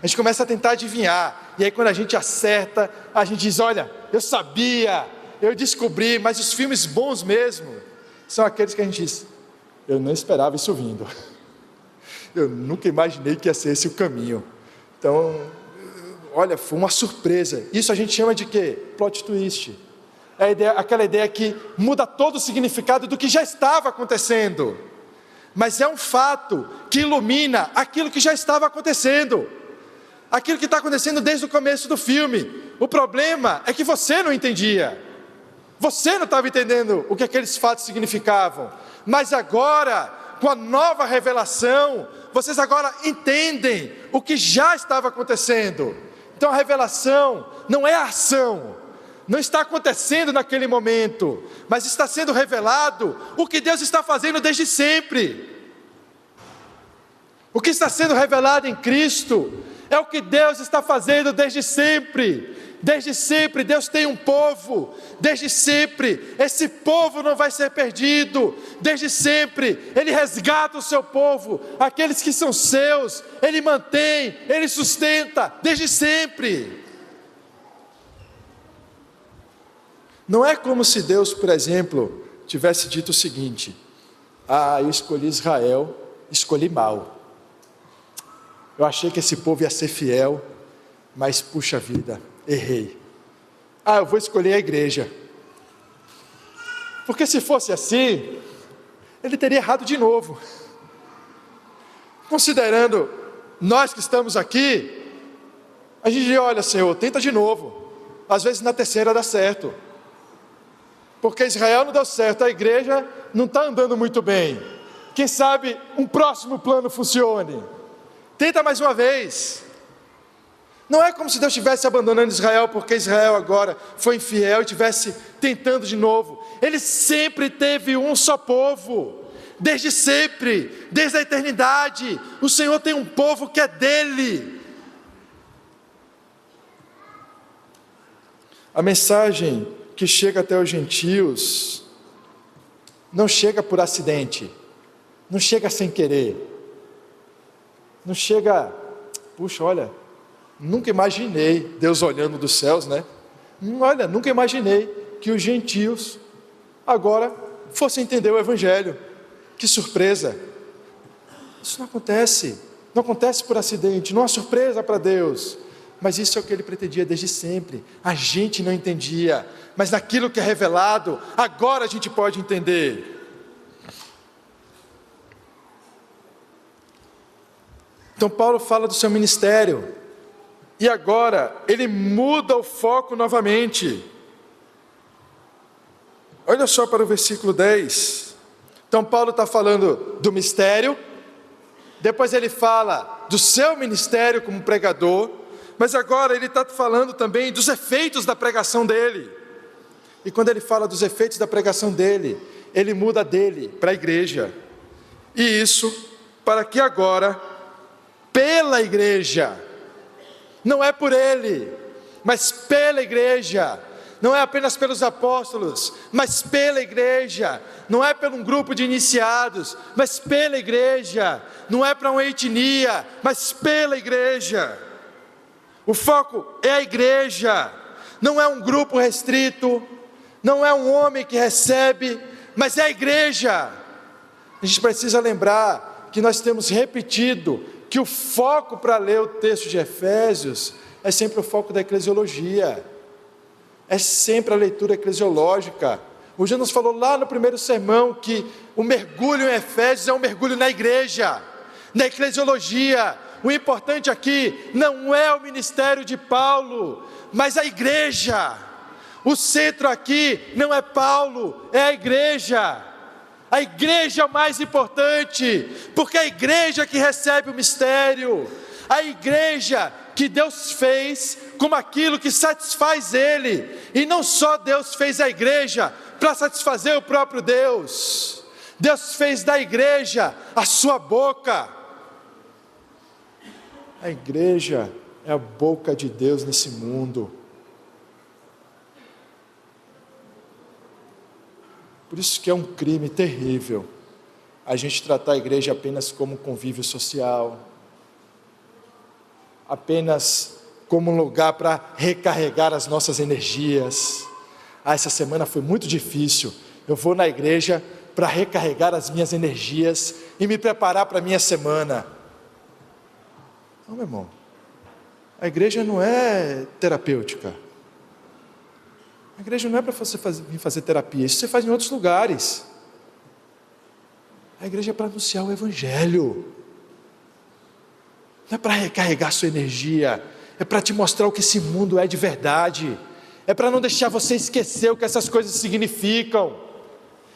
A gente começa a tentar adivinhar, e aí quando a gente acerta, a gente diz: olha, eu sabia, eu descobri. Mas os filmes bons mesmo, são aqueles que a gente diz: eu não esperava isso vindo, eu nunca imaginei que ia ser esse o caminho. Então, olha, foi uma surpresa. Isso a gente chama de quê? Plot twist. É a ideia, aquela ideia que muda todo o significado do que já estava acontecendo, mas é um fato que ilumina aquilo que já estava acontecendo, aquilo que está acontecendo desde o começo do filme. O problema é que você não entendia, você não estava entendendo o que aqueles fatos significavam, mas agora, com a nova revelação, vocês agora entendem o que já estava acontecendo. Então a revelação não é a ação, não está acontecendo naquele momento, mas está sendo revelado o que Deus está fazendo desde sempre. O que está sendo revelado em Cristo é o que Deus está fazendo desde sempre. Desde sempre Deus tem um povo, desde sempre esse povo não vai ser perdido, desde sempre Ele resgata o seu povo, aqueles que são seus, Ele mantém, Ele sustenta, desde sempre. Não é como se Deus, por exemplo, tivesse dito o seguinte: eu escolhi Israel, escolhi mal, eu achei que esse povo ia ser fiel, mas puxa vida, errei. Eu vou escolher a igreja, porque se fosse assim, ele teria errado de novo. Considerando nós que estamos aqui, a gente diz: olha, Senhor, tenta de novo. Às vezes na terceira dá certo, porque Israel não deu certo, a igreja não está andando muito bem. Quem sabe um próximo plano funcione. Tenta mais uma vez. Não é como se Deus estivesse abandonando Israel, porque Israel agora foi infiel e estivesse tentando de novo. Ele sempre teve um só povo. desde sempre, desde a eternidade. O Senhor tem um povo que é dele. A mensagem que chega até os gentios não chega por acidente, não chega sem querer, não chega, puxa, olha, nunca imaginei, Deus olhando dos céus, né? Olha, nunca imaginei que os gentios agora fossem entender o Evangelho. Que surpresa! Isso não acontece por acidente, não é surpresa para Deus. Mas isso é o que Ele pretendia desde sempre. A gente não entendia, mas naquilo que é revelado, agora a gente pode entender. Então Paulo fala do seu ministério, e agora ele muda o foco novamente. Olha só para o versículo 10. Então Paulo está falando do mistério, depois ele fala do seu ministério como pregador, mas agora ele está falando também dos efeitos da pregação dele. E quando ele fala dos efeitos da pregação dele, ele muda dele para a igreja. E isso para que agora, pela igreja, não é por ele, mas pela igreja, não é apenas pelos apóstolos, mas pela igreja, não é por um grupo de iniciados, mas pela igreja, não é para uma etnia, mas pela igreja. O foco é a igreja, não é um grupo restrito, não é um homem que recebe, mas é a igreja. A gente precisa lembrar que nós temos repetido que o foco para ler o texto de Efésios é sempre o foco da eclesiologia, é sempre a leitura eclesiológica. O Jonas falou lá no primeiro sermão que o mergulho em Efésios é um mergulho na igreja, na eclesiologia. O importante aqui não é o ministério de Paulo, mas a igreja. O centro aqui não é Paulo, é a igreja. A igreja é o mais importante, porque é a igreja que recebe o mistério, a igreja que Deus fez como aquilo que satisfaz Ele, e não só Deus fez a igreja para satisfazer o próprio Deus, Deus fez da igreja a sua boca. A igreja é a boca de Deus nesse mundo. Por isso que é um crime terrível a gente tratar a igreja apenas como convívio social, apenas como um lugar para recarregar as nossas energias. Essa semana foi muito difícil, eu vou na igreja para recarregar as minhas energias e me preparar para a minha semana. Não, meu irmão, a igreja não é terapêutica, a igreja não é para você vir fazer terapia, isso você faz em outros lugares. A igreja é para anunciar o Evangelho, não é para recarregar sua energia, é para te mostrar o que esse mundo é de verdade, é para não deixar você esquecer o que essas coisas significam,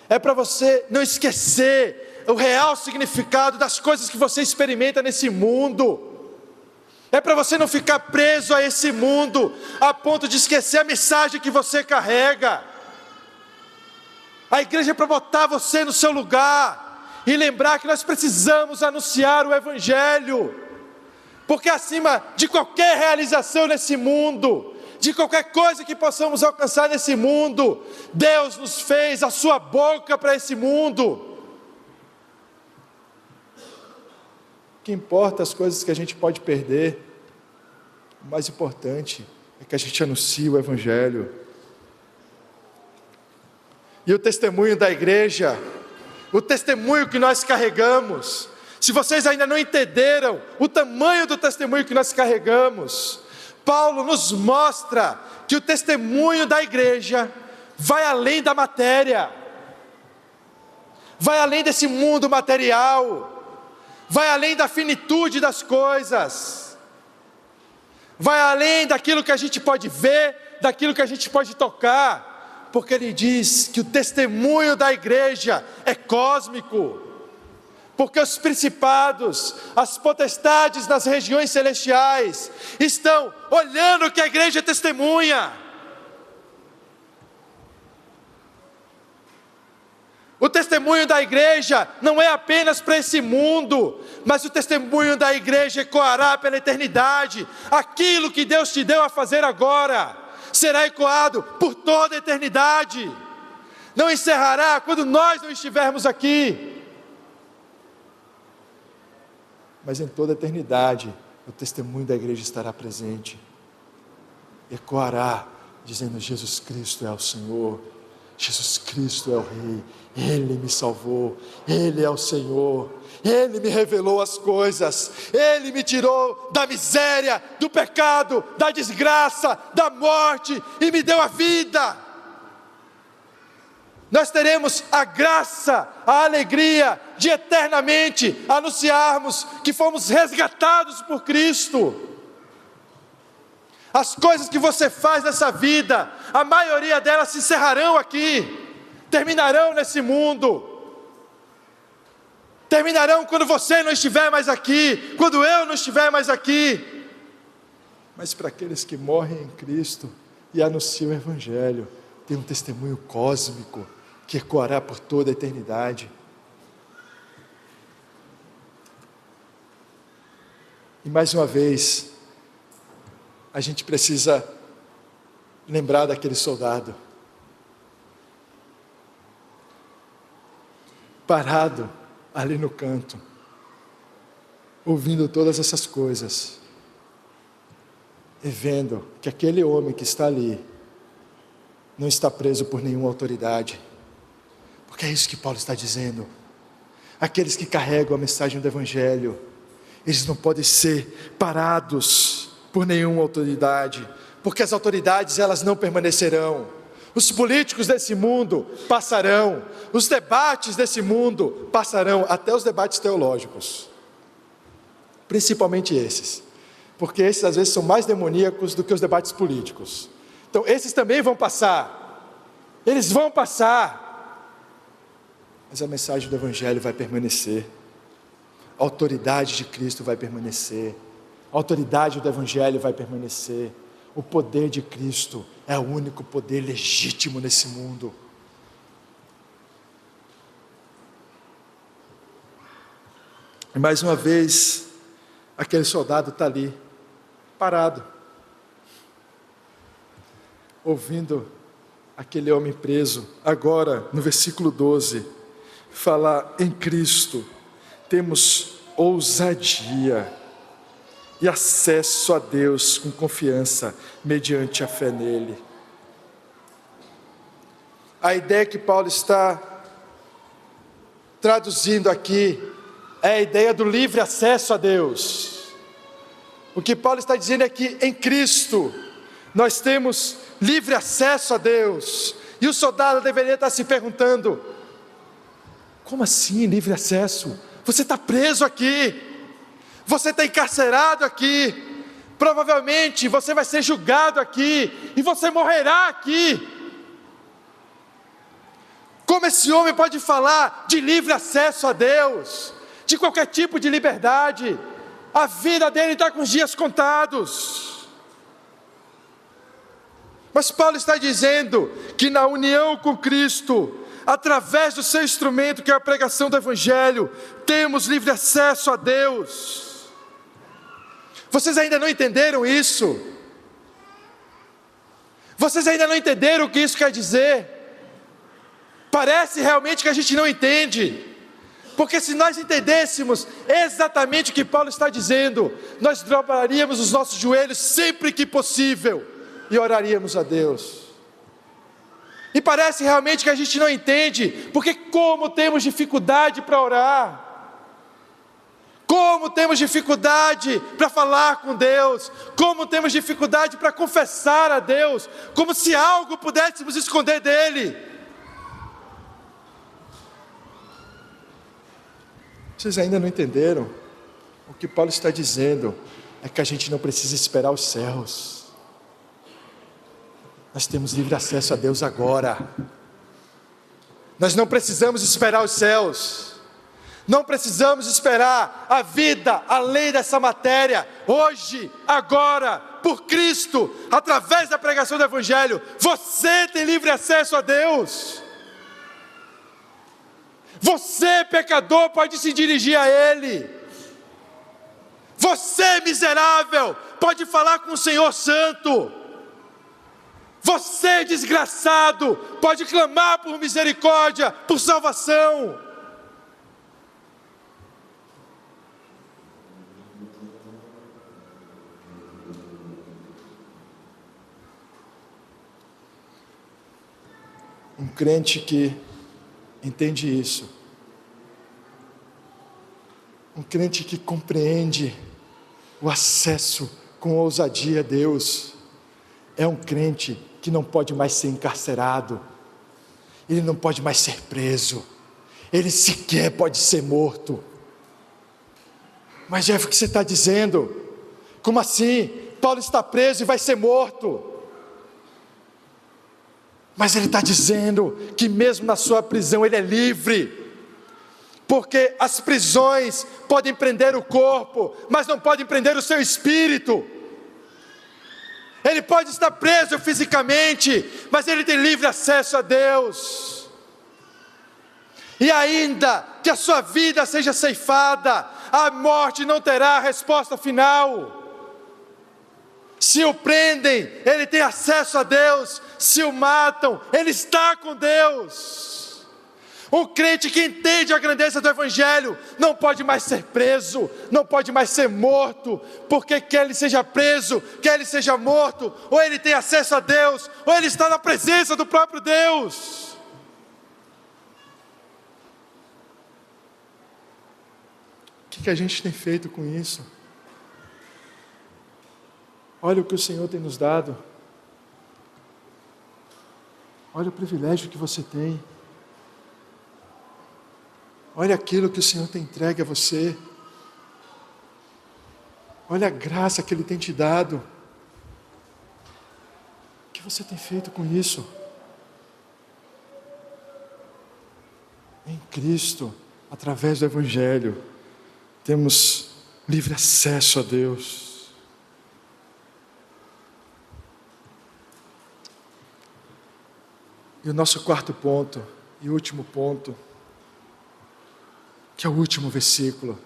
é para você não esquecer o real significado das coisas que você experimenta nesse mundo, é para você não ficar preso a esse mundo, a ponto de esquecer a mensagem que você carrega. A igreja é para botar você no seu lugar, e lembrar que nós precisamos anunciar o Evangelho, porque acima de qualquer realização nesse mundo, de qualquer coisa que possamos alcançar nesse mundo, Deus nos fez a sua boca para esse mundo. O que importa as coisas que a gente pode perder, o mais importante é que a gente anuncie o Evangelho. E o testemunho da igreja, o testemunho que nós carregamos, se vocês ainda não entenderam o tamanho do testemunho que nós carregamos, Paulo nos mostra que o testemunho da igreja vai além da matéria, vai além desse mundo material, vai além da finitude das coisas, vai além daquilo que a gente pode ver, daquilo que a gente pode tocar, porque ele diz que o testemunho da igreja é cósmico, porque os principados, as potestades nas regiões celestiais estão olhando o que a igreja testemunha. O testemunho da igreja não é apenas para esse mundo, mas o testemunho da igreja ecoará pela eternidade. Aquilo que Deus te deu a fazer agora será ecoado por toda a eternidade. Não encerrará quando nós não estivermos aqui, mas em toda a eternidade o testemunho da igreja estará presente. Ecoará dizendo: Jesus Cristo é o Senhor, Jesus Cristo é o Rei, Ele me salvou, Ele é o Senhor, Ele me revelou as coisas, Ele me tirou da miséria, do pecado, da desgraça, da morte e me deu a vida. Nós teremos a graça, a alegria de eternamente anunciarmos que fomos resgatados por Cristo. As coisas que você faz nessa vida, a maioria delas se encerrarão aqui, terminarão nesse mundo, terminarão quando você não estiver mais aqui, quando eu não estiver mais aqui. Mas para aqueles que morrem em Cristo e anunciam o Evangelho, tem um testemunho cósmico que ecoará por toda a eternidade. E mais uma vez, a gente precisa lembrar daquele soldado, parado ali no canto, ouvindo todas essas coisas, e vendo que aquele homem que está ali, não está preso por nenhuma autoridade, porque é isso que Paulo está dizendo. Aqueles que carregam a mensagem do Evangelho, eles não podem ser parados por nenhuma autoridade, porque as autoridades elas não permanecerão. Os políticos desse mundo passarão, os debates desse mundo passarão, até os debates teológicos, principalmente esses, porque esses às vezes são mais demoníacos do que os debates políticos. Então esses também vão passar, eles vão passar, mas a mensagem do Evangelho vai permanecer, a autoridade de Cristo vai permanecer, a autoridade do Evangelho vai permanecer. O poder de Cristo é o único poder legítimo nesse mundo. E mais uma vez, aquele soldado está ali, parado, ouvindo aquele homem preso. Agora, no versículo 12, fala: em Cristo temos ousadia e acesso a Deus com confiança, mediante a fé nele. A ideia que Paulo está traduzindo aqui é a ideia do livre acesso a Deus. O que Paulo está dizendo é que em Cristo nós temos livre acesso a Deus. E o soldado deveria estar se perguntando: como assim livre acesso? Você está preso aqui, você está encarcerado aqui, provavelmente você vai ser julgado aqui, e você morrerá aqui. Como esse homem pode falar de livre acesso a Deus, de qualquer tipo de liberdade? A vida dele está com os dias contados. Mas Paulo está dizendo que na união com Cristo, através do seu instrumento que é a pregação do Evangelho, temos livre acesso a Deus. Vocês ainda não entenderam isso? Vocês ainda não entenderam o que isso quer dizer? Parece realmente que a gente não entende, porque se nós entendêssemos exatamente o que Paulo está dizendo, nós dobraríamos os nossos joelhos sempre que possível e oraríamos a Deus. E parece realmente que a gente não entende, porque como temos dificuldade para orar, como temos dificuldade para falar com Deus, como temos dificuldade para confessar a Deus, como se algo pudéssemos esconder dele. Vocês ainda não entenderam? O que Paulo está dizendo é que a gente não precisa esperar os céus. Nós temos livre acesso a Deus agora. Nós não precisamos esperar os céus. Não precisamos esperar a vida além dessa matéria. Hoje, agora, por Cristo, através da pregação do Evangelho, você tem livre acesso a Deus. Você, pecador, pode se dirigir a Ele. Você, miserável, pode falar com o Senhor Santo. Você, desgraçado, pode clamar por misericórdia, por salvação. Um crente que entende isso, um crente que compreende o acesso com ousadia a Deus, é um crente que não pode mais ser encarcerado, ele não pode mais ser preso, ele sequer pode ser morto. Mas Jeff, o que você está dizendo? Como assim? Paulo está preso e vai ser morto. Mas ele está dizendo que mesmo na sua prisão ele é livre, porque as prisões podem prender o corpo, mas não podem prender o seu espírito. Ele pode estar preso fisicamente, mas ele tem livre acesso a Deus. E ainda que a sua vida seja ceifada, a morte não terá a resposta final. Se o prendem, ele tem acesso a Deus. Se o matam, ele está com Deus. Um crente que entende a grandeza do Evangelho não pode mais ser preso, não pode mais ser morto, porque quer ele seja preso, quer ele seja morto, ou ele tem acesso a Deus, ou ele está na presença do próprio Deus. O que a gente tem feito com isso? Olha o que o Senhor tem nos dado. Olha o privilégio que você tem. Olha aquilo que o Senhor tem entregue a você. Olha a graça que Ele tem te dado. O que você tem feito com isso? Em Cristo, através do Evangelho, temos livre acesso a Deus. E o nosso quarto ponto, e último ponto, que é o último versículo.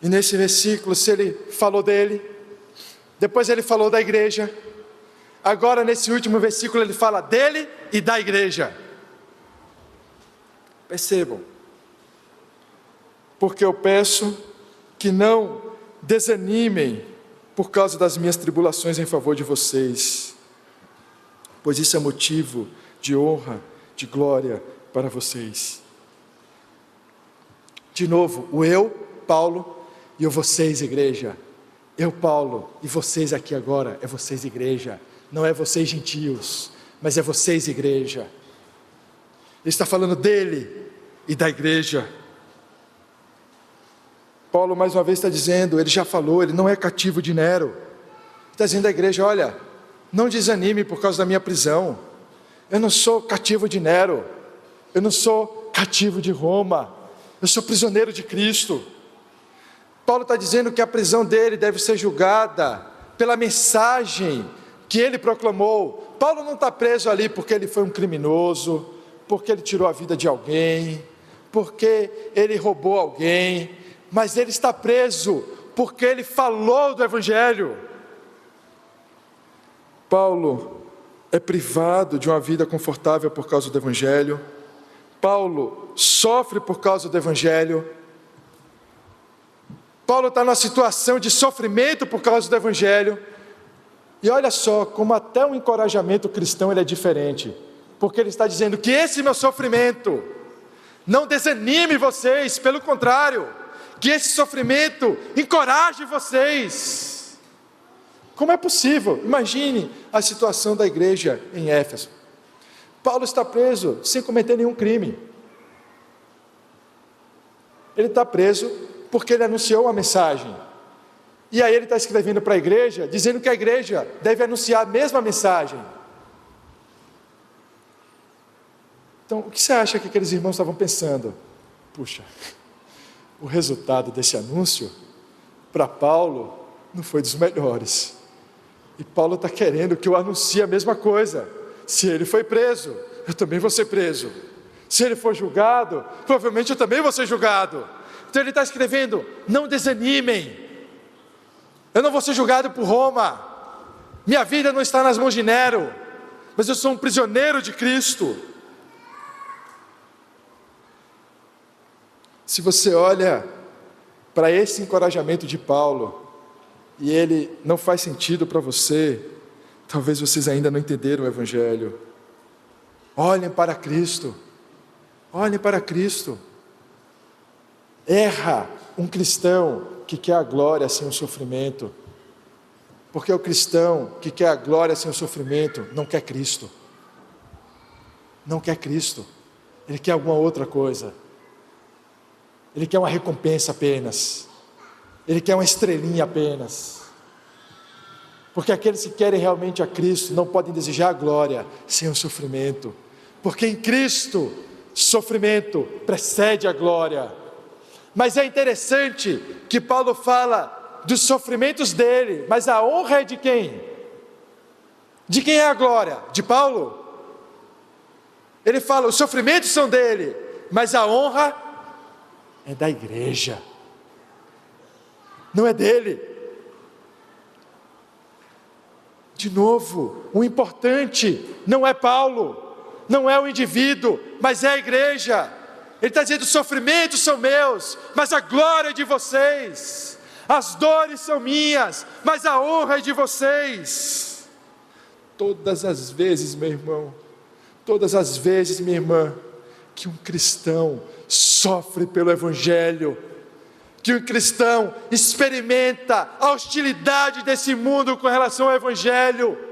E nesse versículo, se ele falou dele, depois ele falou da igreja, agora nesse último versículo ele fala dele e da igreja. Percebam, porque eu peço que não desanimem por causa das minhas tribulações em favor de vocês, pois isso é motivo de honra, de glória para vocês. De novo, o eu, Paulo, e o vocês, igreja. Eu, Paulo, e vocês aqui agora, é vocês, igreja. Não é vocês, gentios, mas é vocês, igreja. Ele está falando dele e da igreja. Paulo, mais uma vez, está dizendo, ele já falou, ele não é cativo de Nero. Está dizendo à igreja, olha, não desanime por causa da minha prisão. Eu não sou cativo de Nero. Eu não sou cativo de Roma. Eu sou prisioneiro de Cristo. Paulo está dizendo que a prisão dele deve ser julgada pela mensagem que ele proclamou. Paulo não está preso ali porque ele foi um criminoso, porque ele tirou a vida de alguém, porque ele roubou alguém, mas ele está preso porque ele falou do Evangelho. Paulo é privado de uma vida confortável por causa do Evangelho. Paulo sofre por causa do Evangelho. Paulo está numa situação de sofrimento por causa do Evangelho. E olha só, como até o encorajamento cristão ele é diferente. Porque ele está dizendo que esse meu sofrimento não desanime vocês, pelo contrário, que esse sofrimento encoraje vocês. Como é possível? Imagine a situação da igreja em Éfeso. Paulo está preso sem cometer nenhum crime. Ele está preso porque ele anunciou uma mensagem. E aí ele está escrevendo para a igreja, dizendo que a igreja deve anunciar a mesma mensagem. Então, o que você acha que aqueles irmãos estavam pensando? Puxa, o resultado desse anúncio, para Paulo, não foi dos melhores. E Paulo está querendo que eu anuncie a mesma coisa. Se ele foi preso, eu também vou ser preso. Se ele for julgado, provavelmente eu também vou ser julgado. Então ele está escrevendo: não desanimem, eu não vou ser julgado por Roma, minha vida não está nas mãos de Nero, mas eu sou um prisioneiro de Cristo. Se você olha para esse encorajamento de Paulo, e ele não faz sentido para você, talvez vocês ainda não entenderam o Evangelho. Olhem para Cristo, olhem para Cristo. Erra um cristão que quer a glória sem o sofrimento, porque o cristão que quer a glória sem o sofrimento não quer Cristo, não quer Cristo, ele quer alguma outra coisa, ele quer uma recompensa apenas, ele quer uma estrelinha apenas, porque aqueles que querem realmente a Cristo não podem desejar a glória sem o sofrimento, porque em Cristo, sofrimento precede a glória. Mas é interessante que Paulo fala dos sofrimentos dele, mas a honra é de quem? De quem é a glória? De Paulo? Ele fala, os sofrimentos são dele, mas a honra é da igreja, não é dele. De novo, o importante não é Paulo, não é o indivíduo, mas é a igreja. Ele está dizendo, os sofrimentos são meus, mas a glória é de vocês. As dores são minhas, mas a honra é de vocês. Todas as vezes, meu irmão, todas as vezes, minha irmã, que um cristão sofre pelo Evangelho, que um cristão experimenta a hostilidade desse mundo com relação ao Evangelho,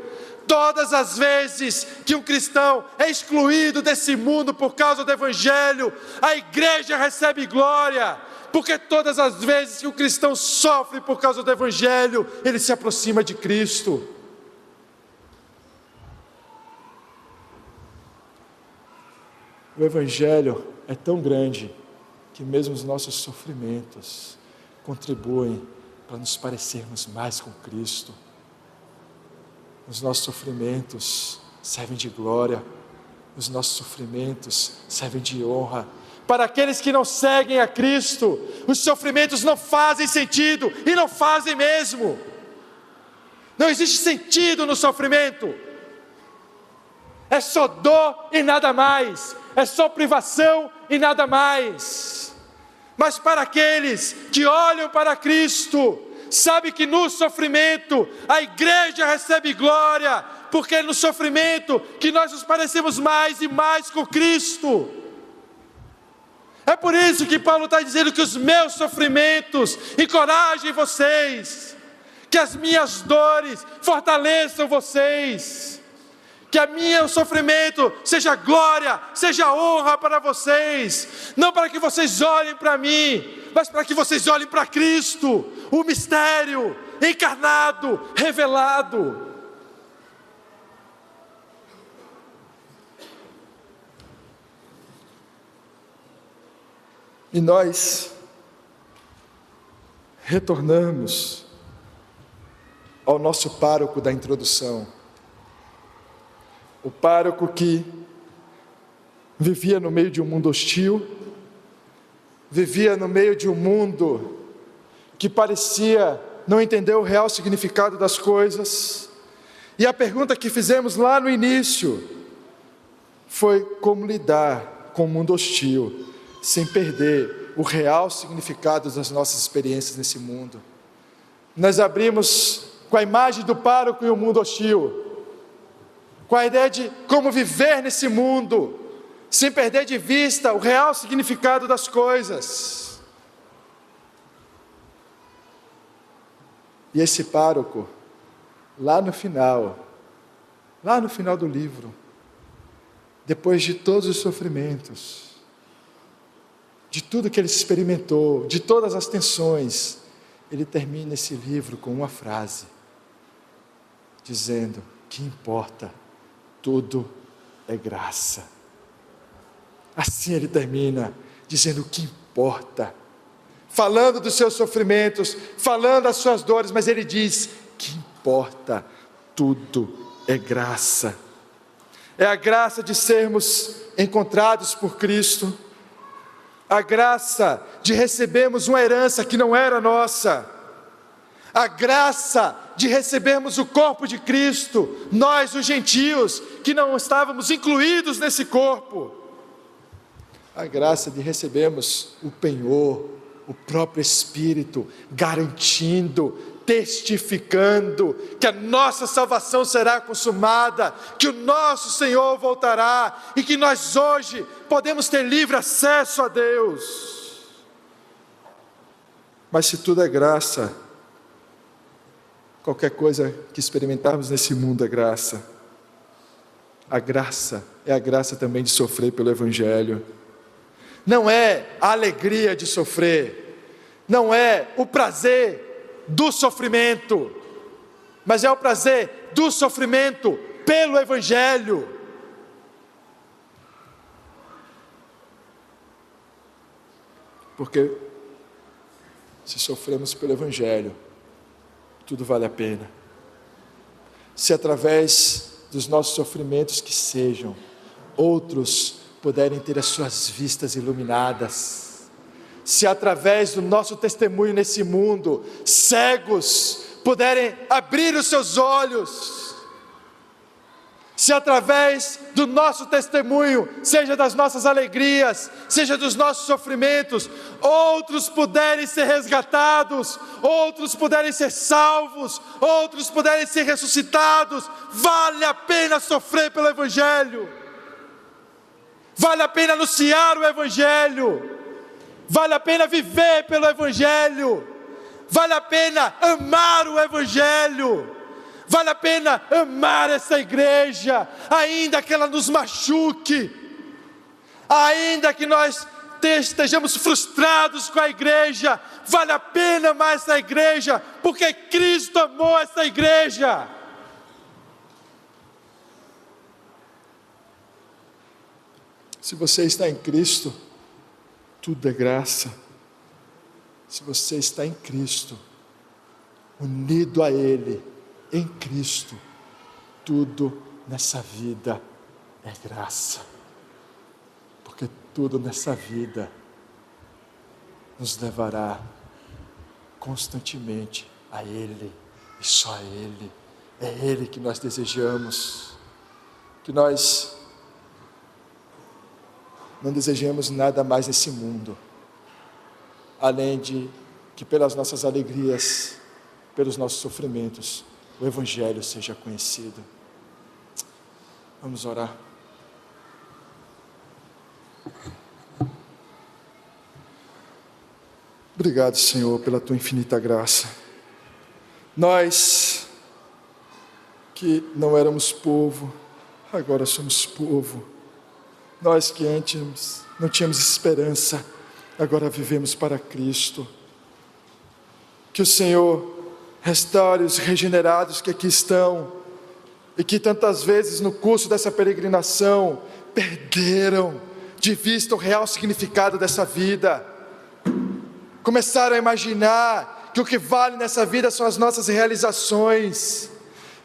todas as vezes que um cristão é excluído desse mundo por causa do Evangelho, a igreja recebe glória, porque todas as vezes que o cristão sofre por causa do Evangelho, ele se aproxima de Cristo. O Evangelho é tão grande que mesmo os nossos sofrimentos contribuem para nos parecermos mais com Cristo. Os nossos sofrimentos servem de glória, os nossos sofrimentos servem de honra. Para aqueles que não seguem a Cristo, os sofrimentos não fazem sentido, e não fazem mesmo. Não existe sentido no sofrimento, é só dor e nada mais, é só privação e nada mais. Mas para aqueles que olham para Cristo, sabe que no sofrimento a igreja recebe glória, porque é no sofrimento que nós nos parecemos mais e mais com Cristo. É por isso que Paulo está dizendo que os meus sofrimentos encorajem vocês, que as minhas dores fortaleçam vocês, que o meu sofrimento seja glória, seja honra para vocês, não para que vocês olhem para mim, mas para que vocês olhem para Cristo, o mistério encarnado, revelado. E nós retornamos ao nosso pároco da introdução, o pároco que vivia no meio de um mundo hostil, vivia no meio de um mundo que parecia não entender o real significado das coisas, e a pergunta que fizemos lá no início foi como lidar com o mundo hostil, sem perder o real significado das nossas experiências nesse mundo. Nós abrimos com a imagem do pároco e o mundo hostil, com a ideia de como viver nesse mundo, sem perder de vista o real significado das coisas. E esse pároco, lá no final do livro, depois de todos os sofrimentos, de tudo que ele experimentou, de todas as tensões, ele termina esse livro com uma frase, dizendo: que importa, tudo é graça. Assim ele termina, dizendo o que importa, falando dos seus sofrimentos, falando das suas dores, mas ele diz que importa, tudo é graça. É a graça de sermos encontrados por Cristo, a graça de recebermos uma herança que não era nossa, a graça de recebermos o corpo de Cristo, nós os gentios, que não estávamos incluídos nesse corpo, a graça de recebermos o penhor, o próprio Espírito, garantindo, testificando que a nossa salvação será consumada, que o nosso Senhor voltará e que nós hoje podemos ter livre acesso a Deus. Mas se tudo é graça, qualquer coisa que experimentarmos nesse mundo é graça. A graça é a graça também de sofrer pelo Evangelho. Não é a alegria de sofrer, não é o prazer do sofrimento, mas é o prazer do sofrimento pelo Evangelho. Porque se sofremos pelo Evangelho, tudo vale a pena. Se através dos nossos sofrimentos que sejam, outros puderem ter as suas vistas iluminadas, se através do nosso testemunho nesse mundo, cegos puderem abrir os seus olhos, se através do nosso testemunho, seja das nossas alegrias, seja dos nossos sofrimentos, outros puderem ser resgatados, outros puderem ser salvos, outros puderem ser ressuscitados, vale a pena sofrer pelo Evangelho, vale a pena anunciar o Evangelho, vale a pena viver pelo Evangelho, vale a pena amar o Evangelho, vale a pena amar essa igreja, ainda que ela nos machuque, ainda que nós estejamos frustrados com a igreja, vale a pena amar essa igreja, porque Cristo amou essa igreja. Se você está em Cristo, tudo é graça. Se você está em Cristo, unido a Ele, em Cristo, tudo nessa vida é graça. Porque tudo nessa vida nos levará constantemente a Ele, e só a Ele. É Ele que nós desejamos, que nós não desejamos nada mais nesse mundo, além de que pelas nossas alegrias, pelos nossos sofrimentos, o Evangelho seja conhecido. Vamos orar. Obrigado, Senhor, pela Tua infinita graça. Nós, que não éramos povo, agora somos povo. Nós que antes não tínhamos esperança, agora vivemos para Cristo. Que o Senhor restaure os regenerados que aqui estão, e que tantas vezes no curso dessa peregrinação, perderam de vista o real significado dessa vida, começaram a imaginar que o que vale nessa vida são as nossas realizações,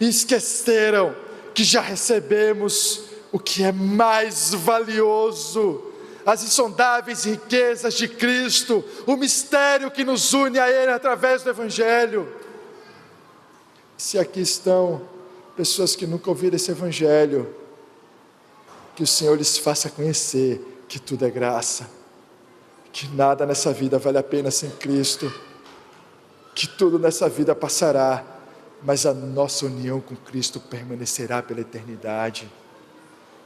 e esqueceram que já recebemos o que é mais valioso, as insondáveis riquezas de Cristo, o mistério que nos une a Ele através do Evangelho. Se aqui estão pessoas que nunca ouviram esse Evangelho, que o Senhor lhes faça conhecer que tudo é graça, que nada nessa vida vale a pena sem Cristo, que tudo nessa vida passará, mas a nossa união com Cristo permanecerá pela eternidade.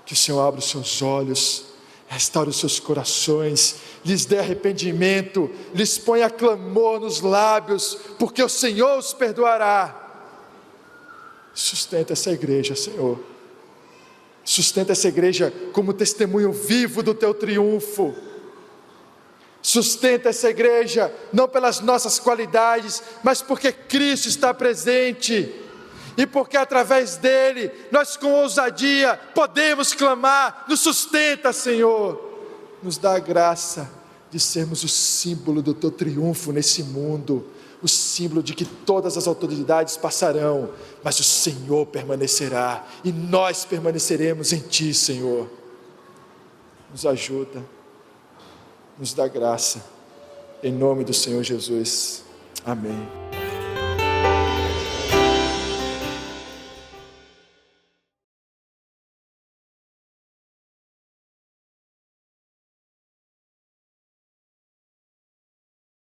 Que o Senhor abra os seus olhos, restaure os seus corações, lhes dê arrependimento, lhes ponha clamor nos lábios, porque o Senhor os perdoará. Sustenta essa igreja, Senhor. Sustenta essa igreja como testemunho vivo do Teu triunfo. Sustenta essa igreja, não pelas nossas qualidades, mas porque Cristo está presente. E porque através dele, nós com ousadia podemos clamar, nos sustenta, Senhor. Nos dá a graça de sermos o símbolo do Teu triunfo nesse mundo, o símbolo de que todas as autoridades passarão, mas o Senhor permanecerá, e nós permaneceremos em Ti, Senhor. nos ajuda, nos dá graça, em nome do Senhor Jesus. Amém.